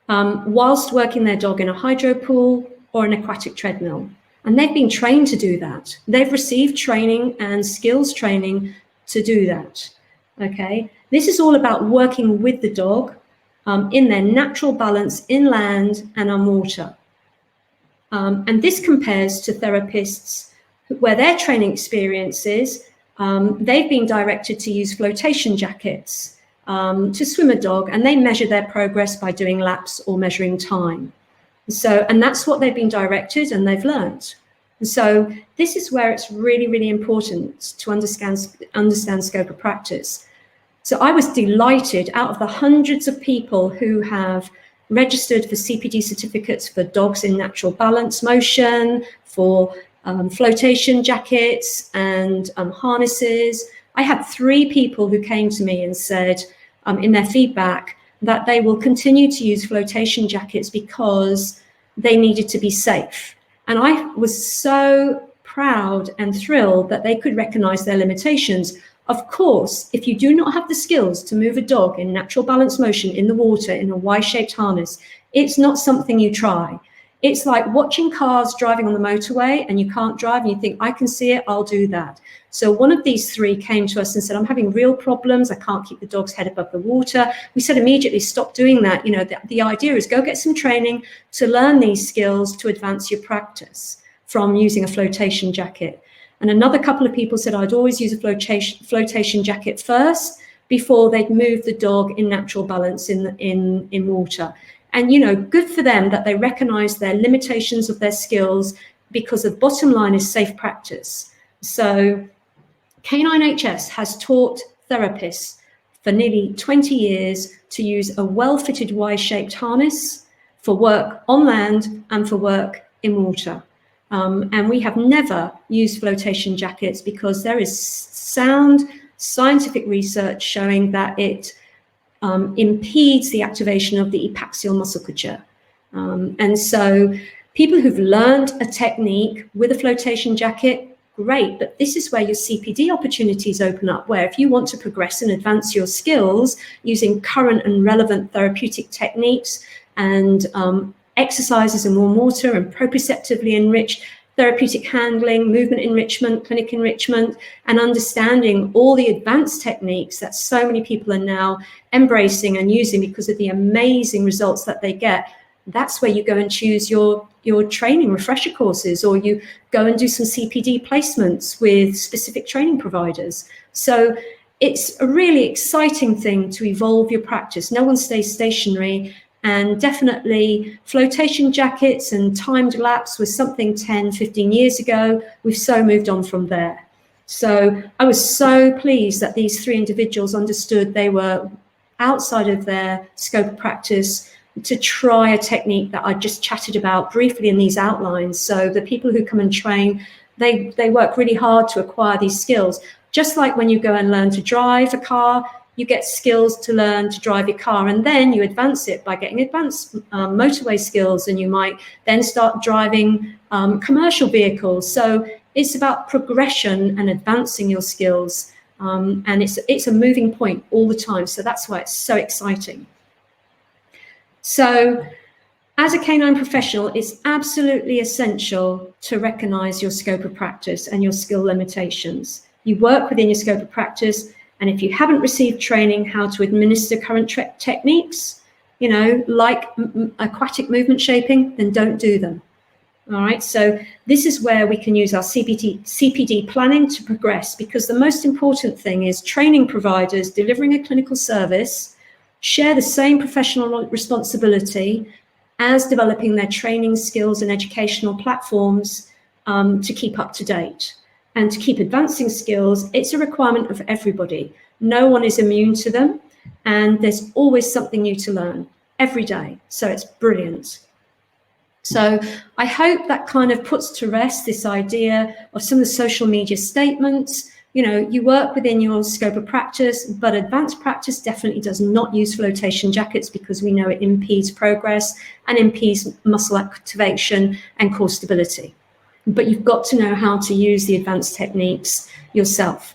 S1: whilst working their dog in a hydro pool or an aquatic treadmill. And they've been trained to do that. They've received training and skills training to do that. Okay, this is all about working with the dog in their natural balance inland and on water. And this compares to therapists where their training experiences, they've been directed to use flotation jackets to swim a dog, and they measure their progress by doing laps or measuring time. So, and that's what they've been directed and they've learned. So this is where it's really, really important to understand scope of practice. So I was delighted, out of the hundreds of people who have registered for CPD certificates for dogs in natural balance motion, for flotation jackets and harnesses, I had 3 people who came to me and said in their feedback that they will continue to use flotation jackets because they needed to be safe. And I was so proud and thrilled that they could recognize their limitations. Of course, if you do not have the skills to move a dog in natural balance motion in the water in a Y-shaped harness, it's not something you try. It's like watching cars driving on the motorway and you can't drive and you think, I can see it, I'll do that. So one of these three came to us and said, I'm having real problems. I can't keep the dog's head above the water. We said immediately, stop doing that. You know, the idea is go get some training to learn these skills to advance your practice from using a flotation jacket. And another couple of people said, I'd always use a flotation jacket first before they'd move the dog in natural balance in water. And, you know, good for them that they recognize their limitations of their skills, because the bottom line is safe practice. So Canine HS has taught therapists for nearly 20 years to use a well-fitted Y-shaped harness for work on land and for work in water. And we have never used flotation jackets because there is sound scientific research showing that it impedes the activation of the epaxial musculature. And so people who've learned a technique with a flotation jacket, great, but this is where your CPD opportunities open up, where if you want to progress and advance your skills using current and relevant therapeutic techniques and exercises in warm water and proprioceptively enriched therapeutic handling, movement enrichment, clinic enrichment, and understanding all the advanced techniques that so many people are now embracing and using because of the amazing results that they get. That's where you go and choose your training refresher courses, or you go and do some CPD placements with specific training providers. So it's a really exciting thing to evolve your practice. No one stays stationary. And definitely flotation jackets and timed laps was something 10, 15 years ago. We've so moved on from there. So I was so pleased that these three individuals understood they were outside of their scope of practice to try a technique that I just chatted about briefly in these outlines. So the people who come and train, they work really hard to acquire these skills. Just like when you go and learn to drive a car, you get skills to learn to drive your car, and then you advance it by getting advanced motorway skills, and you might then start driving commercial vehicles. So it's about progression and advancing your skills, and it's a moving point all the time. So that's why it's so exciting. So as a canine professional, it's absolutely essential to recognize your scope of practice and your skill limitations. You work within your scope of practice. And if you haven't received training how to administer current techniques, you know, like aquatic movement shaping, then don't do them. All right. So this is where we can use our CPD planning to progress, because the most important thing is training providers delivering a clinical service share the same professional responsibility as developing their training skills and educational platforms to keep up to date. And to keep advancing skills, it's a requirement of everybody. No one is immune to them, and there's always something new to learn every day. So it's brilliant. So I hope that kind of puts to rest this idea of some of the social media statements. You know, you work within your scope of practice, but advanced practice definitely does not use flotation jackets, because we know it impedes progress and impedes muscle activation and core stability. But you've got to know how to use the advanced techniques yourself.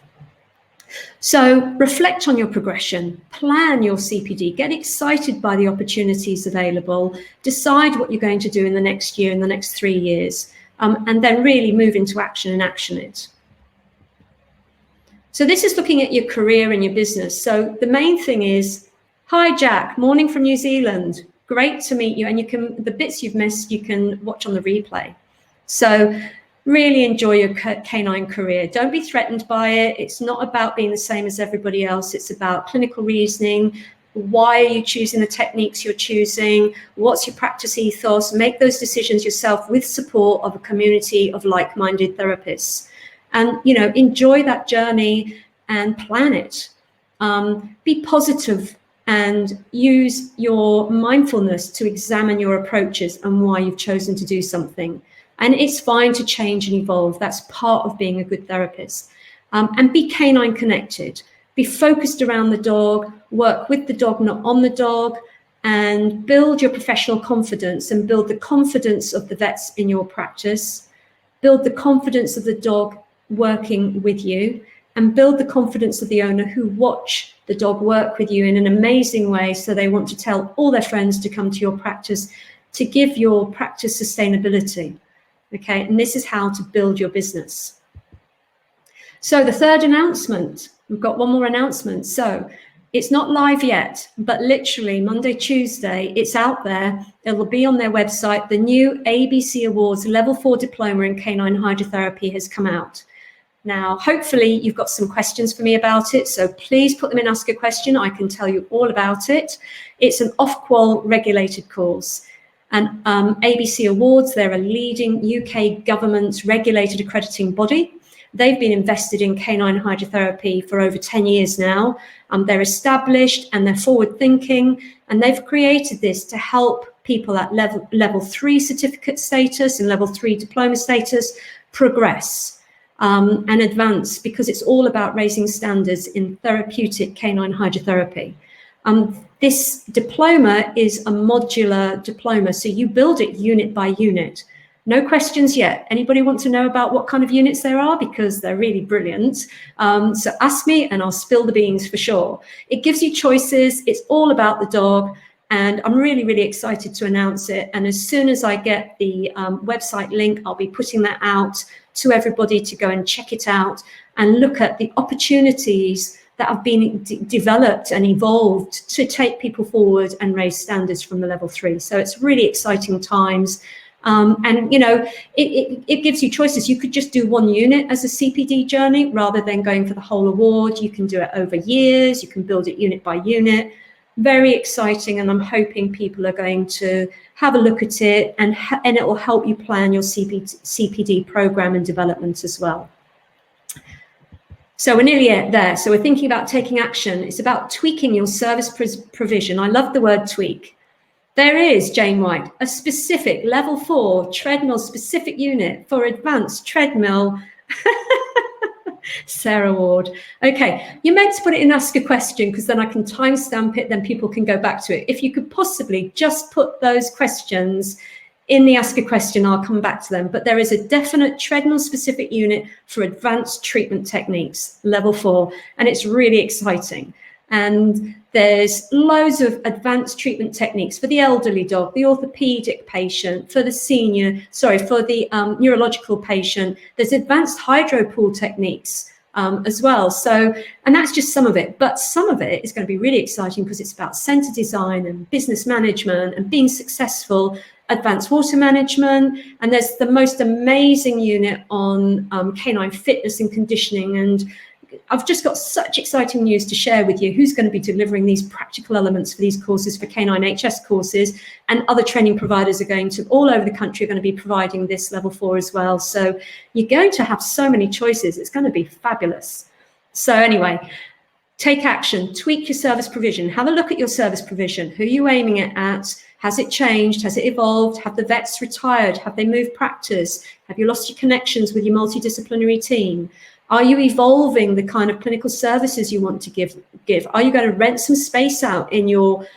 S1: So reflect on your progression, plan your CPD, get excited by the opportunities available, decide what you're going to do in the next year, in the next 3 years, and then really move into action and action it. So this is looking at your career and your business. So the main thing is, hi Jack, morning from New Zealand. Great to meet you. And you can, the bits you've missed, you can watch on the replay. So really enjoy your canine career. Don't be threatened by it. It's not about being the same as everybody else. It's about clinical reasoning. Why are you choosing the techniques you're choosing? What's your practice ethos? Make those decisions yourself with support of a community of like-minded therapists. And, you know, enjoy that journey and plan it. Be positive and use your mindfulness to examine your approaches and why you've chosen to do something. And it's fine to change and evolve. That's part of being a good therapist. And be canine connected. Be focused around the dog, work with the dog, not on the dog, and build your professional confidence and build the confidence of the vets in your practice. Build the confidence of the dog working with you, and build the confidence of the owner who watch the dog work with you in an amazing way, so they want to tell all their friends to come to your practice to give your practice sustainability. Okay, and this is how to build your business. So the third announcement, we've got one more announcement. So it's not live yet, but literally Monday, Tuesday, it's out there. It'll be on their website. The new ABC Awards Level 4 Diploma in Canine Hydrotherapy has come out. Now, hopefully you've got some questions for me about it, so please put them in Ask a Question. I can tell you all about it. It's an Ofqual regulated course. And ABC Awards, they're a leading UK government regulated accrediting body. They've been invested in canine hydrotherapy for over 10 years now. They're established and they're forward thinking, and they've created this to help people at level 3 certificate status and level 3 diploma status progress and advance, because it's all about raising standards in therapeutic canine hydrotherapy. This diploma is a modular diploma, so you build it unit by unit. No questions yet. Anybody want to know about what kind of units there are? Because they're really brilliant. So ask me and I'll spill the beans for sure. It gives you choices. It's all about the dog. And I'm really, really excited to announce it. And as soon as I get the website link, I'll be putting that out to everybody to go and check it out and look at the opportunities that have been developed and evolved to take people forward and raise standards from the level 3. So it's really exciting times. And, you know, it gives you choices. You could just do one unit as a CPD journey rather than going for the whole award. You can do it over years. You can build it unit by unit. Very exciting. And I'm hoping people are going to have a look at it, and it will help you plan your CPD program and development as well. So we're nearly there. So we're thinking about taking action. It's about tweaking your service provision. I love the word tweak. There is, Jane White, a specific level 4 treadmill specific unit for advanced treadmill. Sarah Ward. Okay, you're meant to put it in Ask a Question because then I can timestamp it, then people can go back to it. If you could possibly just put those questions in the Ask a Question, I'll come back to them. But there is a definite treadmill specific unit for advanced treatment techniques, level 4, and it's really exciting. And there's loads of advanced treatment techniques for the elderly dog, the orthopedic patient, for the for the neurological patient. There's advanced hydropool techniques as well. So, and that's just some of it. But some of it is going to be really exciting because it's about centre design and business management and being successful, advanced water management. And there's the most amazing unit on canine fitness and conditioning. And I've just got such exciting news to share with you. Who's going to be delivering these practical elements for these courses, for canine HS courses, and other training providers are going to, all over the country, are going to be providing this level 4 as well. So you're going to have so many choices. It's going to be fabulous. So anyway, take action, tweak your service provision, have a look at your service provision. Who are you aiming it at? Has it changed? Has it evolved? Have the vets retired? Have they moved practice? Have you lost your connections with your multidisciplinary team? Are you evolving the kind of clinical services you want to give? Are you going to rent some space out in your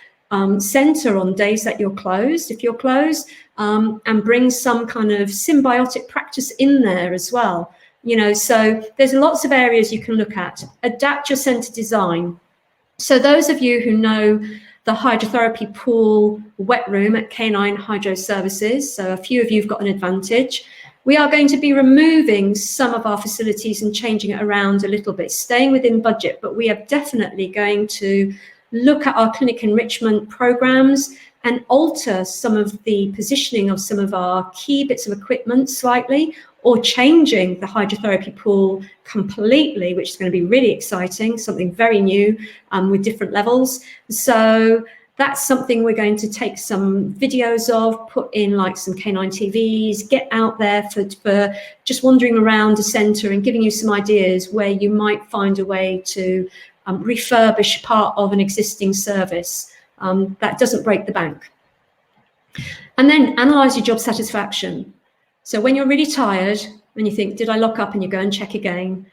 S1: centre on days that you're closed, if you're closed, and bring some kind of symbiotic practice in there as well? You know, so there's lots of areas you can look at. Adapt your centre design. So those of you who know the hydrotherapy pool wet room at Canine Hydro Services, so a few of you have got an advantage. We are going to be removing some of our facilities and changing it around a little bit, staying within budget, but we are definitely going to look at our clinic enrichment programs and alter some of the positioning of some of our key bits of equipment slightly, or changing the hydrotherapy pool completely, which is going to be really exciting, something very new with different levels. So that's something we're going to take some videos of, put in like some canine TVs, get out there for just wandering around the centre and giving you some ideas where you might find a way to refurbish part of an existing service that doesn't break the bank. And then analyse your job satisfaction. So when you're really tired and you think, did I lock up, and you go and check again,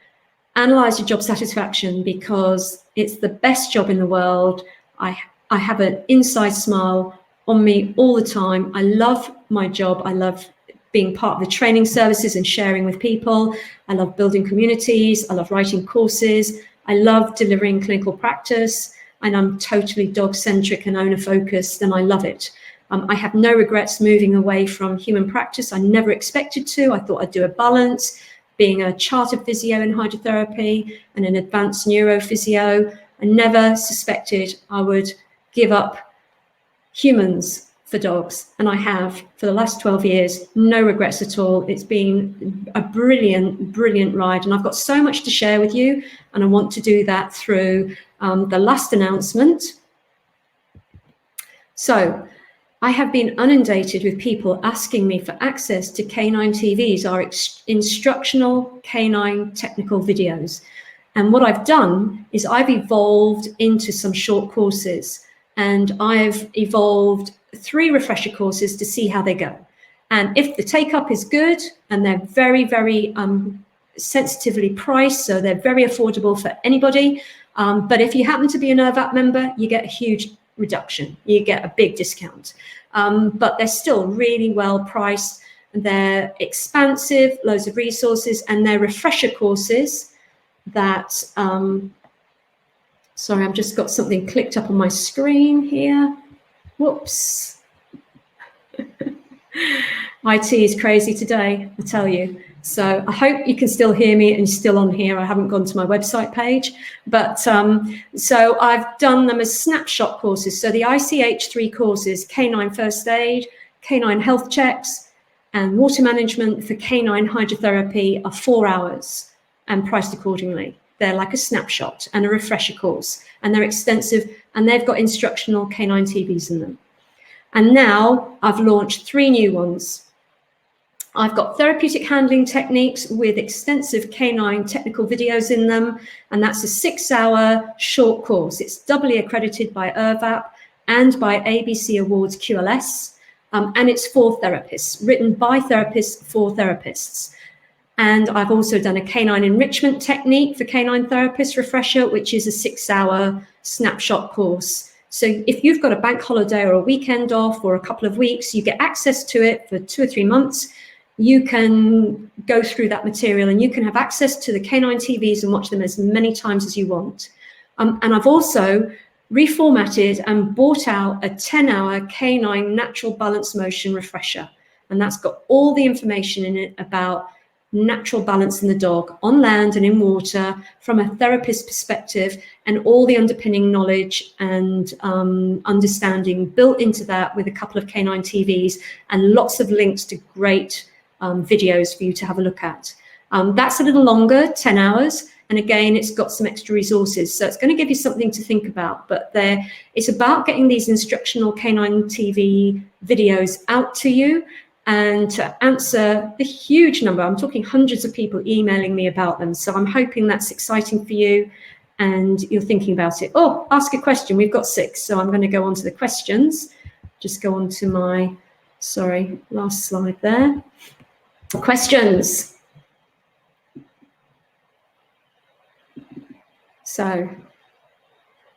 S1: analyse your job satisfaction, because it's the best job in the world. I have an inside smile on me all the time. I love my job. I love being part of the training services and sharing with people. I love building communities. I love writing courses. I love delivering clinical practice, and I'm totally dog-centric and owner-focused, and I love it. I have no regrets moving away from human practice. I never expected to. I thought I'd do a balance, being a chartered physio in hydrotherapy and an advanced neurophysio. I never suspected I would give up humans for dogs, and I have for the last 12 years. No regrets at all. It's been a brilliant ride, and I've got so much to share with you, and I want to do that through the last announcement. So I have been inundated with people asking me for access to canine TVs, our instructional canine technical videos. And what I've done is I've evolved into some short courses, and I've evolved 3 refresher courses to see how they go. And if the take up is good, and they're very, very sensitively priced, so they're very affordable for anybody. But if you happen to be an VApp member, you get a huge reduction. You get a big discount. But they're still really well priced. They're expansive, loads of resources, and they're refresher courses that, sorry, I've just got something clicked up on my screen here. Whoops. IT is crazy today, I tell you. So I hope you can still hear me and you're still on here. I haven't gone to my website page, but so I've done them as snapshot courses. So the ICH3 courses, canine first aid, canine health checks, and water management for canine hydrotherapy are 4 hours and priced accordingly. They're like a snapshot and a refresher course, and they're extensive, and they've got instructional canine TVs in them. And now I've launched 3 new ones. I've got therapeutic handling techniques with extensive canine technical videos in them, and that's a 6-hour short course. It's doubly accredited by VApp and by ABC Awards QLS, and it's for therapists, written by therapists for therapists. And I've also done a canine enrichment technique for canine therapists refresher, which is a 6-hour snapshot course. So if you've got a bank holiday or a weekend off or a couple of weeks, you get access to it for 2 or 3 months. You can go through that material and you can have access to the canine TVs and watch them as many times as you want. And I've also reformatted and bought out a 10-hour canine natural balance motion refresher. And that's got all the information in it about natural balance in the dog on land and in water from a therapist perspective, and all the underpinning knowledge and understanding built into that with a couple of canine TVs and lots of links to great videos for you to have a look at. That's a little longer, 10 hours. And again, it's got some extra resources. So it's going to give you something to think about. But it's about getting these instructional canine TV videos out to you and to answer the huge number. I'm talking hundreds of people emailing me about them. So I'm hoping that's exciting for you and you're thinking about it. Oh, ask a question. We've got 6. So I'm going to go on to the questions. Just go on to my, sorry, last slide there. Questions. So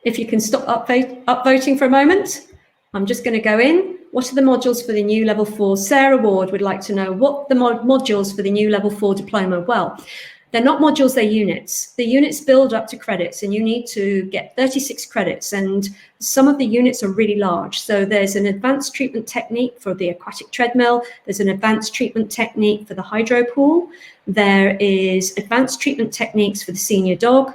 S1: if you can stop upvoting for a moment, I'm just going to go in. What are the modules for the new level 4? Sarah Ward would like to know what the modules for the new level 4 diploma. Well, they're not modules, they're units. The units build up to credits and you need to get 36 credits, and some of the units are really large. So there's an advanced treatment technique for the aquatic treadmill. There's an advanced treatment technique for the hydro pool. There is advanced treatment techniques for the senior dog.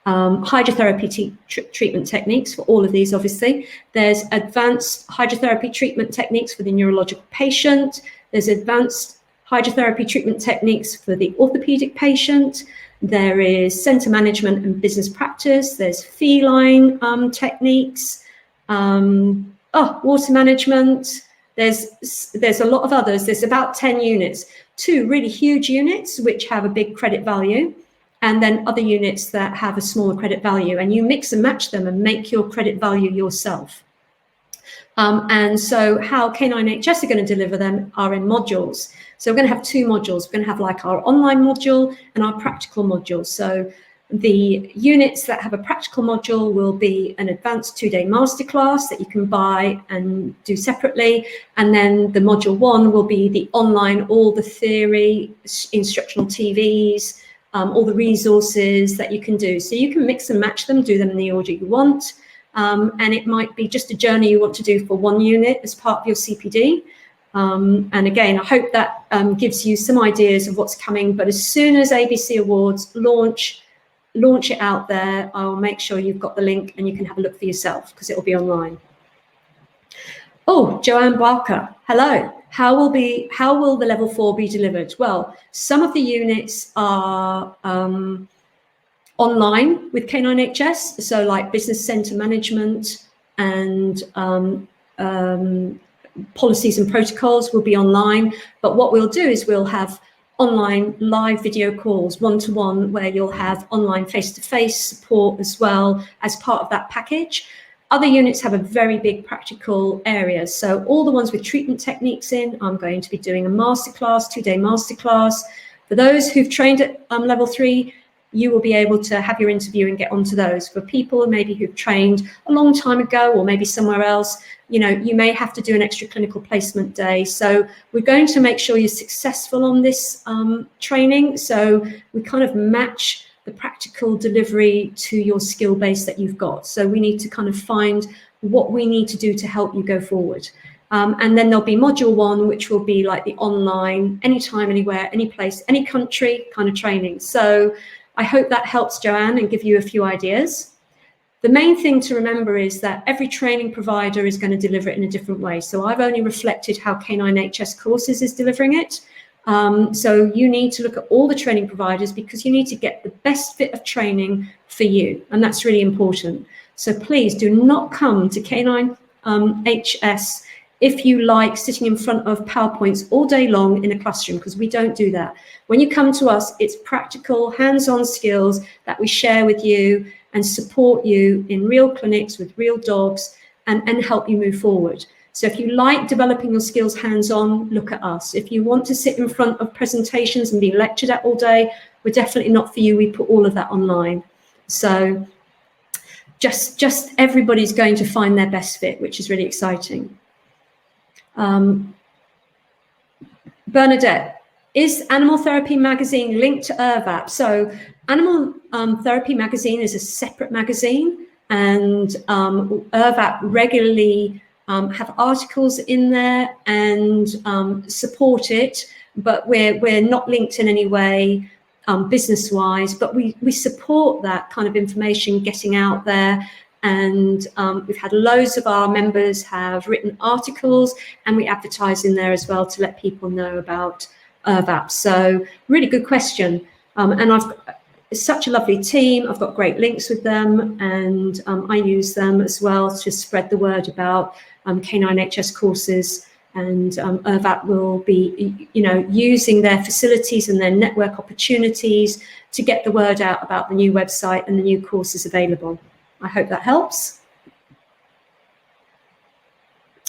S1: Hydrotherapy treatment techniques for all of these, obviously. There's advanced hydrotherapy treatment techniques for the neurological patient. There's advanced hydrotherapy treatment techniques for the orthopedic patient. There is center management and business practice. There's feline techniques, water management. There's a lot of others. There's about 10 units, 2 really huge units which have a big credit value, and then other units that have a smaller credit value, and you mix and match them and make your credit value yourself. And so how Canine HS are going to deliver them are in modules. So we're going to have 2 modules. We're going to have like our online module and our practical module. So the units that have a practical module will be an advanced 2-day masterclass that you can buy and do separately. And then the module 1 will be the online, all the theory, instructional TVs, all the resources that you can do. So you can mix and match them, do them in the order you want. and it might be just a journey you want to do for one unit as part of your CPD. And again, I hope that gives you some ideas of what's coming, but as soon as ABC Awards launch it out there, I'll make sure you've got the link and you can have a look for yourself because it will be online. Oh, Joanne Barker, hello. How will the level 4 be delivered? Well, some of the units are online with K9HS, so like business centre management and policies and protocols will be online. But what we'll do is we'll have online live video calls, one-to-one, where you'll have online face-to-face support as well as part of that package. Other units have a very big practical area. So all the ones with treatment techniques in, I'm going to be doing a masterclass, 2-day masterclass. For those who've trained at level 3, you will be able to have your interview and get onto those. For people maybe who've trained a long time ago or maybe somewhere else, you know, you may have to do an extra clinical placement day. So we're going to make sure you're successful on this training. So we kind of match the practical delivery to your skill base that you've got. So we need to kind of find what we need to do to help you go forward. And then there'll be module 1, which will be like the online, anytime, anywhere, any place, any country kind of training. So I hope that helps, Joanne, and give you a few ideas. The main thing to remember is that every training provider is going to deliver it in a different way. So I've only reflected how K9HS Courses is delivering it. So you need to look at all the training providers because you need to get the best fit of training for you. And that's really important. So please do not come to K9HS if you like sitting in front of PowerPoints all day long in a classroom, because we don't do that. When you come to us, it's practical, hands-on skills that we share with you and support you in real clinics with real dogs and help you move forward. So if you like developing your skills hands-on, look at us. If you want to sit in front of presentations and be lectured at all day, we're definitely not for you. We put all of that online. So just everybody's going to find their best fit, which is really exciting. Bernadette, is Animal Therapy Magazine linked to VApp? So Animal Therapy Magazine is a separate magazine, and VApp regularly have articles in there and support it, but we're not linked in any way business-wise, but we support that kind of information getting out there. And we've had loads of our members have written articles, and we advertise in there as well to let people know about VApp. So really good question. And it's such a lovely team. I've got great links with them, and I use them as well to spread the word about K9HS courses. And VApp will be, you know, using their facilities and their network opportunities to get the word out about the new website and the new courses available. I hope that helps.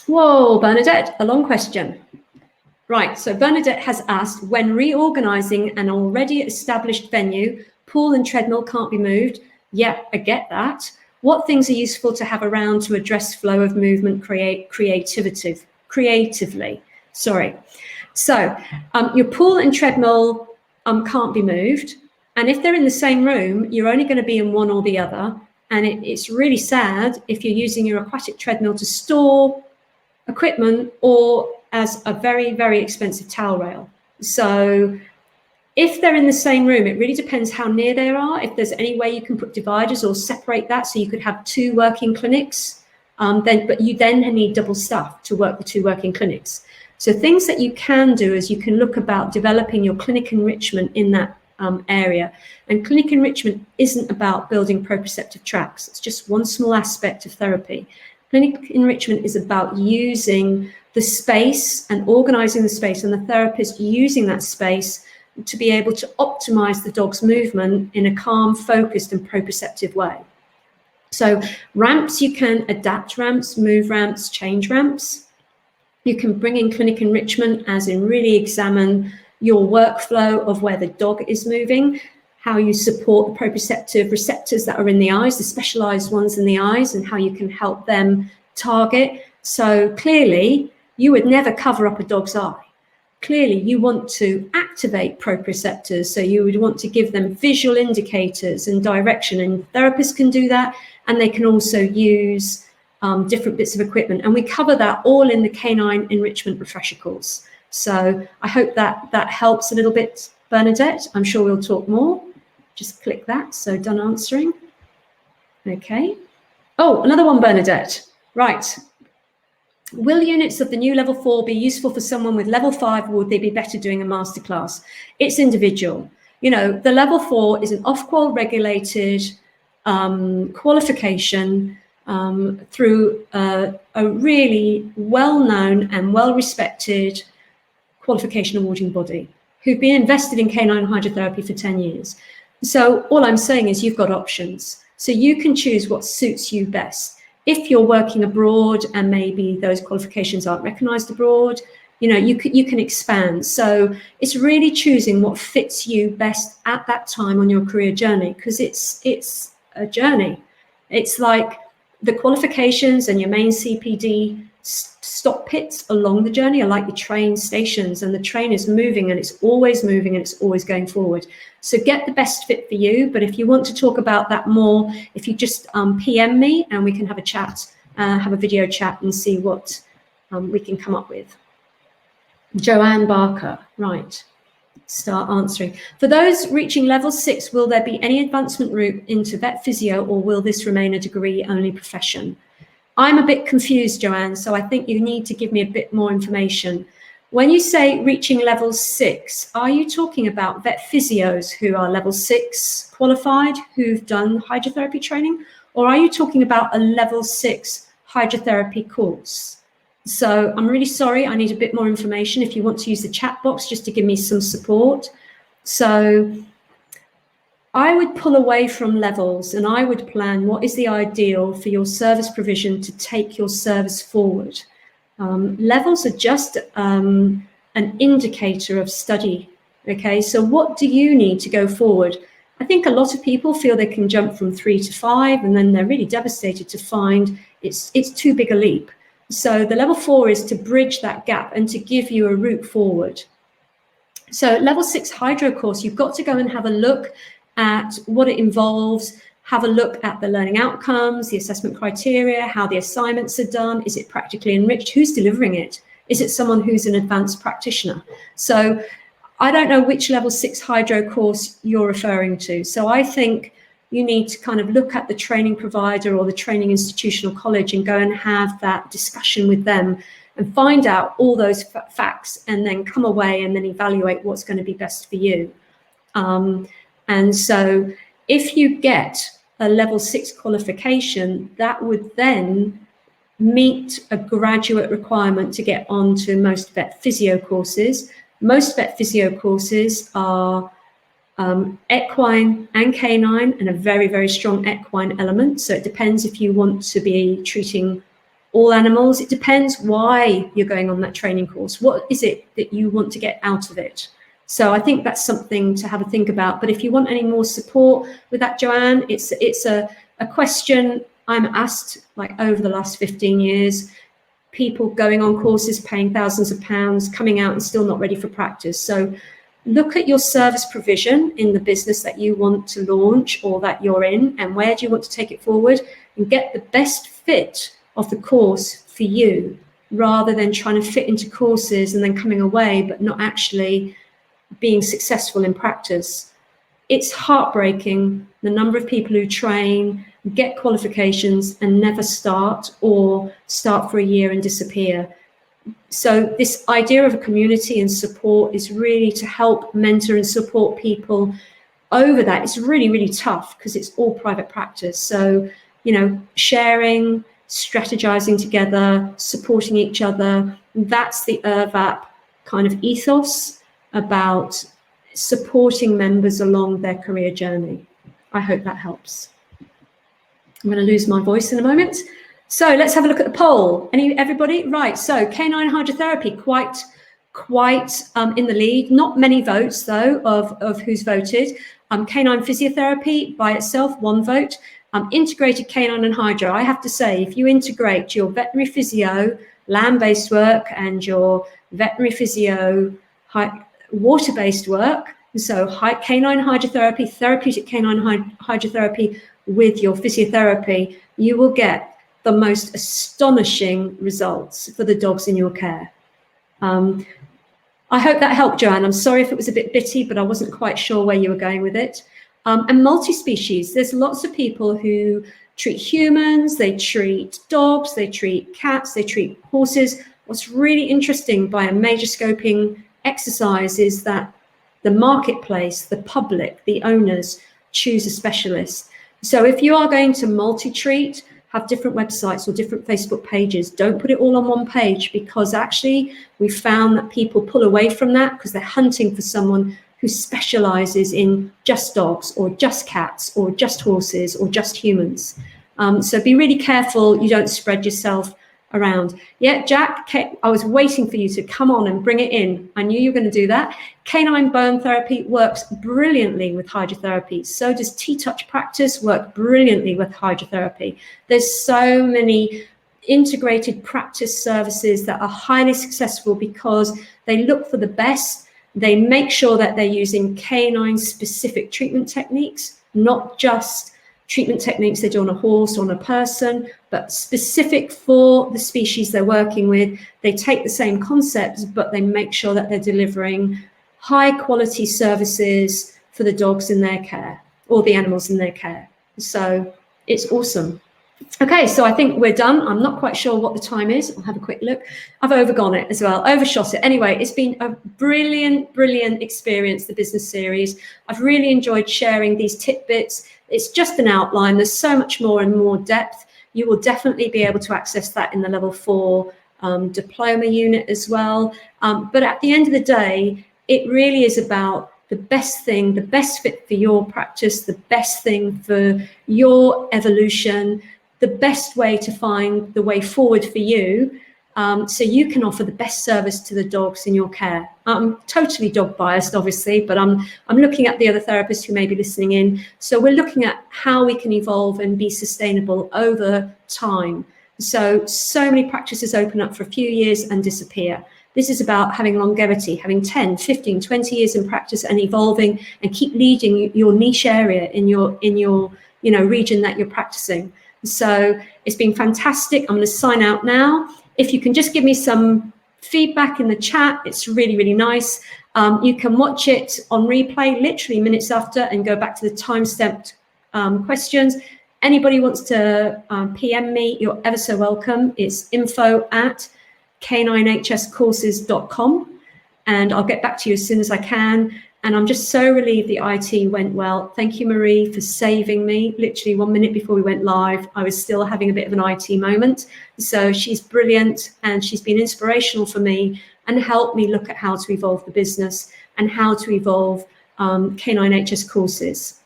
S1: Whoa, Bernadette, a long question. Right, so Bernadette has asked, when reorganizing an already established venue, pool and treadmill can't be moved. Yeah, I get that. What things are useful to have around to address flow of movement creatively? Sorry. So your pool and treadmill can't be moved. And if they're in the same room, you're only going to be in one or the other. And it's really sad if you're using your aquatic treadmill to store equipment or as a very, very expensive towel rail. So if they're in the same room, it really depends how near they are. If there's any way you can put dividers or separate that so you could have 2 working clinics, but you then need double staff to work with 2 working clinics. So things that you can do is you can look about developing your clinic enrichment in that area. And clinic enrichment isn't about building proprioceptive tracks. It's just one small aspect of therapy. Clinic enrichment is about using the space and organizing the space, and the therapist using that space to be able to optimize the dog's movement in a calm, focused and proprioceptive way. So ramps, you can adapt ramps, move ramps, change ramps. You can bring in clinic enrichment as in really examine your workflow of where the dog is moving, how you support the proprioceptive receptors that are in the eyes, the specialized ones in the eyes, and how you can help them target. So clearly, you would never cover up a dog's eye. clearly you want to activate proprioceptors, so you would want to give them visual indicators and direction, and therapists can do that, and they can also use different bits of equipment, and we cover that all in the canine enrichment refresher course. So I hope that helps a little bit, Bernadette. I'm sure we'll talk more. Just click that. So done answering. Okay. Oh, another one, Bernadette. Right. Will units of the new level 4 be useful for someone with level 5, or would they be better doing a masterclass? It's individual. You know, the level 4 is an Ofqual regulated qualification through a really well-known and well-respected qualification awarding body who've been invested in canine hydrotherapy for 10 years. So all I'm saying is you've got options. So you can choose what suits you best. If you're working abroad and maybe those qualifications aren't recognized abroad, you know, you can expand. So it's really choosing what fits you best at that time on your career journey, because it's a journey. It's like the qualifications and your main CPD stop pits along the journey are like the train stations, and the train is moving and it's always moving and it's always going forward. So get the best fit for you. But if you want to talk about that more, if you just PM me and we can have a chat, have a video chat and see what we can come up with. Joanne Barker, right. Start answering. For those reaching level 6, will there be any advancement route into vet physio, or will this remain a degree only profession? I'm a bit confused, Joanne, so I think you need to give me a bit more information. When you say reaching level 6, are you talking about vet physios who are level 6 qualified, who've done hydrotherapy training, or are you talking about a level 6 hydrotherapy course? So I'm really sorry, I need a bit more information. If you want to use the chat box just to give me some support. So I would pull away from levels and I would plan what is the ideal for your service provision to take your service forward. Levels are just an indicator of study. Okay, so what do you need to go forward? I think a lot of people feel they can jump from 3 to 5 and then they're really devastated to find it's too big a leap. So the level 4 is to bridge that gap and to give you a route forward. So level 6 hydro course, you've got to go and have a look at what it involves, have a look at the learning outcomes, the assessment criteria, how the assignments are done. Is it practically enriched? Who's delivering it? Is it someone who's an advanced practitioner? So I don't know which level 6 hydro course you're referring to. So I think you need to kind of look at the training provider or the training institutional college and go and have that discussion with them and find out all those facts and then come away and then evaluate what's going to be best for you. And so if you get a level 6 qualification, that would then meet a graduate requirement to get onto most vet physio courses. Most vet physio courses are equine and canine, and a very, very strong equine element. So it depends if you want to be treating all animals. It depends why you're going on that training course. What is it that you want to get out of it? So I think that's something to have a think about. But if you want any more support with that, Joanne, it's a question I'm asked like over the last 15 years. People going on courses, paying thousands of pounds, coming out and still not ready for practice. So look at your service provision in the business that you want to launch or that you're in, and where do you want to take it forward, and get the best fit of the course for you, rather than trying to fit into courses and then coming away but not actually being successful in practice. It's heartbreaking, the number of people who train, get qualifications and never start, or start for a year and disappear. So this idea of a community and support is really to help mentor and support people over that. It's really, really tough because it's all private practice. So, you know, sharing, strategizing together, supporting each other, that's the VApp kind of ethos about supporting members along their career journey. I hope that helps. I'm going to lose my voice in a moment. So let's have a look at the poll. Everybody? Right. So canine hydrotherapy, quite in the lead. Not many votes, though, of who's voted. Canine physiotherapy by itself, 1 vote. Integrated canine and hydro. I have to say, if you integrate your veterinary physio, land-based work, and your veterinary physio water-based work, so canine hydrotherapy, therapeutic canine hydrotherapy with your physiotherapy, you will get the most astonishing results for the dogs in your care. I hope that helped, Joanne. I'm sorry if it was a bit bitty, but I wasn't quite sure where you were going with it. And multi-species, there's lots of people who treat humans, they treat dogs, they treat cats, they treat horses. What's really interesting by a major scoping exercise is that the marketplace, the public, the owners choose a specialist. So if you are going to multi-treat, have different websites or different Facebook pages, don't put it all on one page, because actually we found that people pull away from that because they're hunting for someone who specializes in just dogs or just cats or just horses or just humans. So be really careful you don't spread yourself around. Yeah, Jack, I was waiting for you to come on and bring it in. I knew you were going to do that. Canine bone therapy works brilliantly with hydrotherapy. So does T-touch practice work brilliantly with hydrotherapy. There's so many integrated practice services that are highly successful because they look for the best. They make sure that they're using canine specific treatment techniques, not just treatment techniques they do on a horse or on a person, but specific for the species they're working with. They take the same concepts, but they make sure that they're delivering high quality services for the dogs in their care or the animals in their care. So it's awesome. Okay, so I think we're done. I'm not quite sure what the time is. I'll have a quick look. I've overgone it as well, overshot it. Anyway, it's been a brilliant, brilliant experience, the business series. I've really enjoyed sharing these tidbits. It's just an outline. There's so much more and more depth. You will definitely be able to access that in the level 4 diploma unit as well. But at the end of the day, it really is about the best thing, the best fit for your practice, the best thing for your evolution, the best way to find the way forward for you, so you can offer the best service to the dogs in your care. I'm totally dog biased, obviously, but I'm looking at the other therapists who may be listening in. So we're looking at how we can evolve and be sustainable over time. So many practices open up for a few years and disappear. This is about having longevity, having 10, 15, 20 years in practice and evolving and keep leading your niche area in your region that you're practicing. So it's been fantastic. I'm going to sign out now. If you can just give me some feedback in the chat, it's really, really nice. You can watch it on replay, literally minutes after, and go back to the time-stamped questions. Anybody wants to PM me, you're ever so welcome. It's info@caninehscourses.com, and I'll get back to you as soon as I can. And I'm just so relieved the IT went well. Thank you, Marie, for saving me. Literally 1 minute before we went live, I was still having a bit of an IT moment. So she's brilliant, and she's been inspirational for me and helped me look at how to evolve the business and how to evolve Canine HS courses.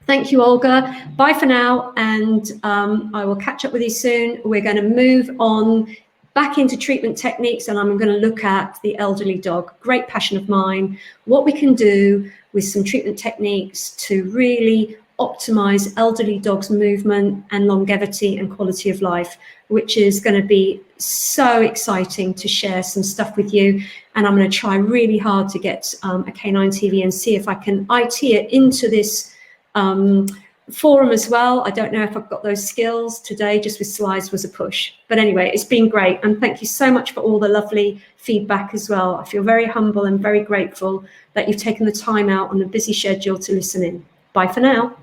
S1: Thank you, Olga. Bye for now, and I will catch up with you soon. We're going to move on back into treatment techniques, and I'm going to look at the elderly dog. Great passion of mine. What we can do with some treatment techniques to really optimize elderly dogs' movement and longevity and quality of life, which is going to be so exciting to share some stuff with you. And I'm going to try really hard to get a Canine TV and see if I can IT it into this forum as well. I don't know if I've got those skills today. Just with slides was a push, but anyway, it's been great, and thank you so much for all the lovely feedback as well. I feel very humble and very grateful that you've taken the time out on a busy schedule to listen in. Bye for now.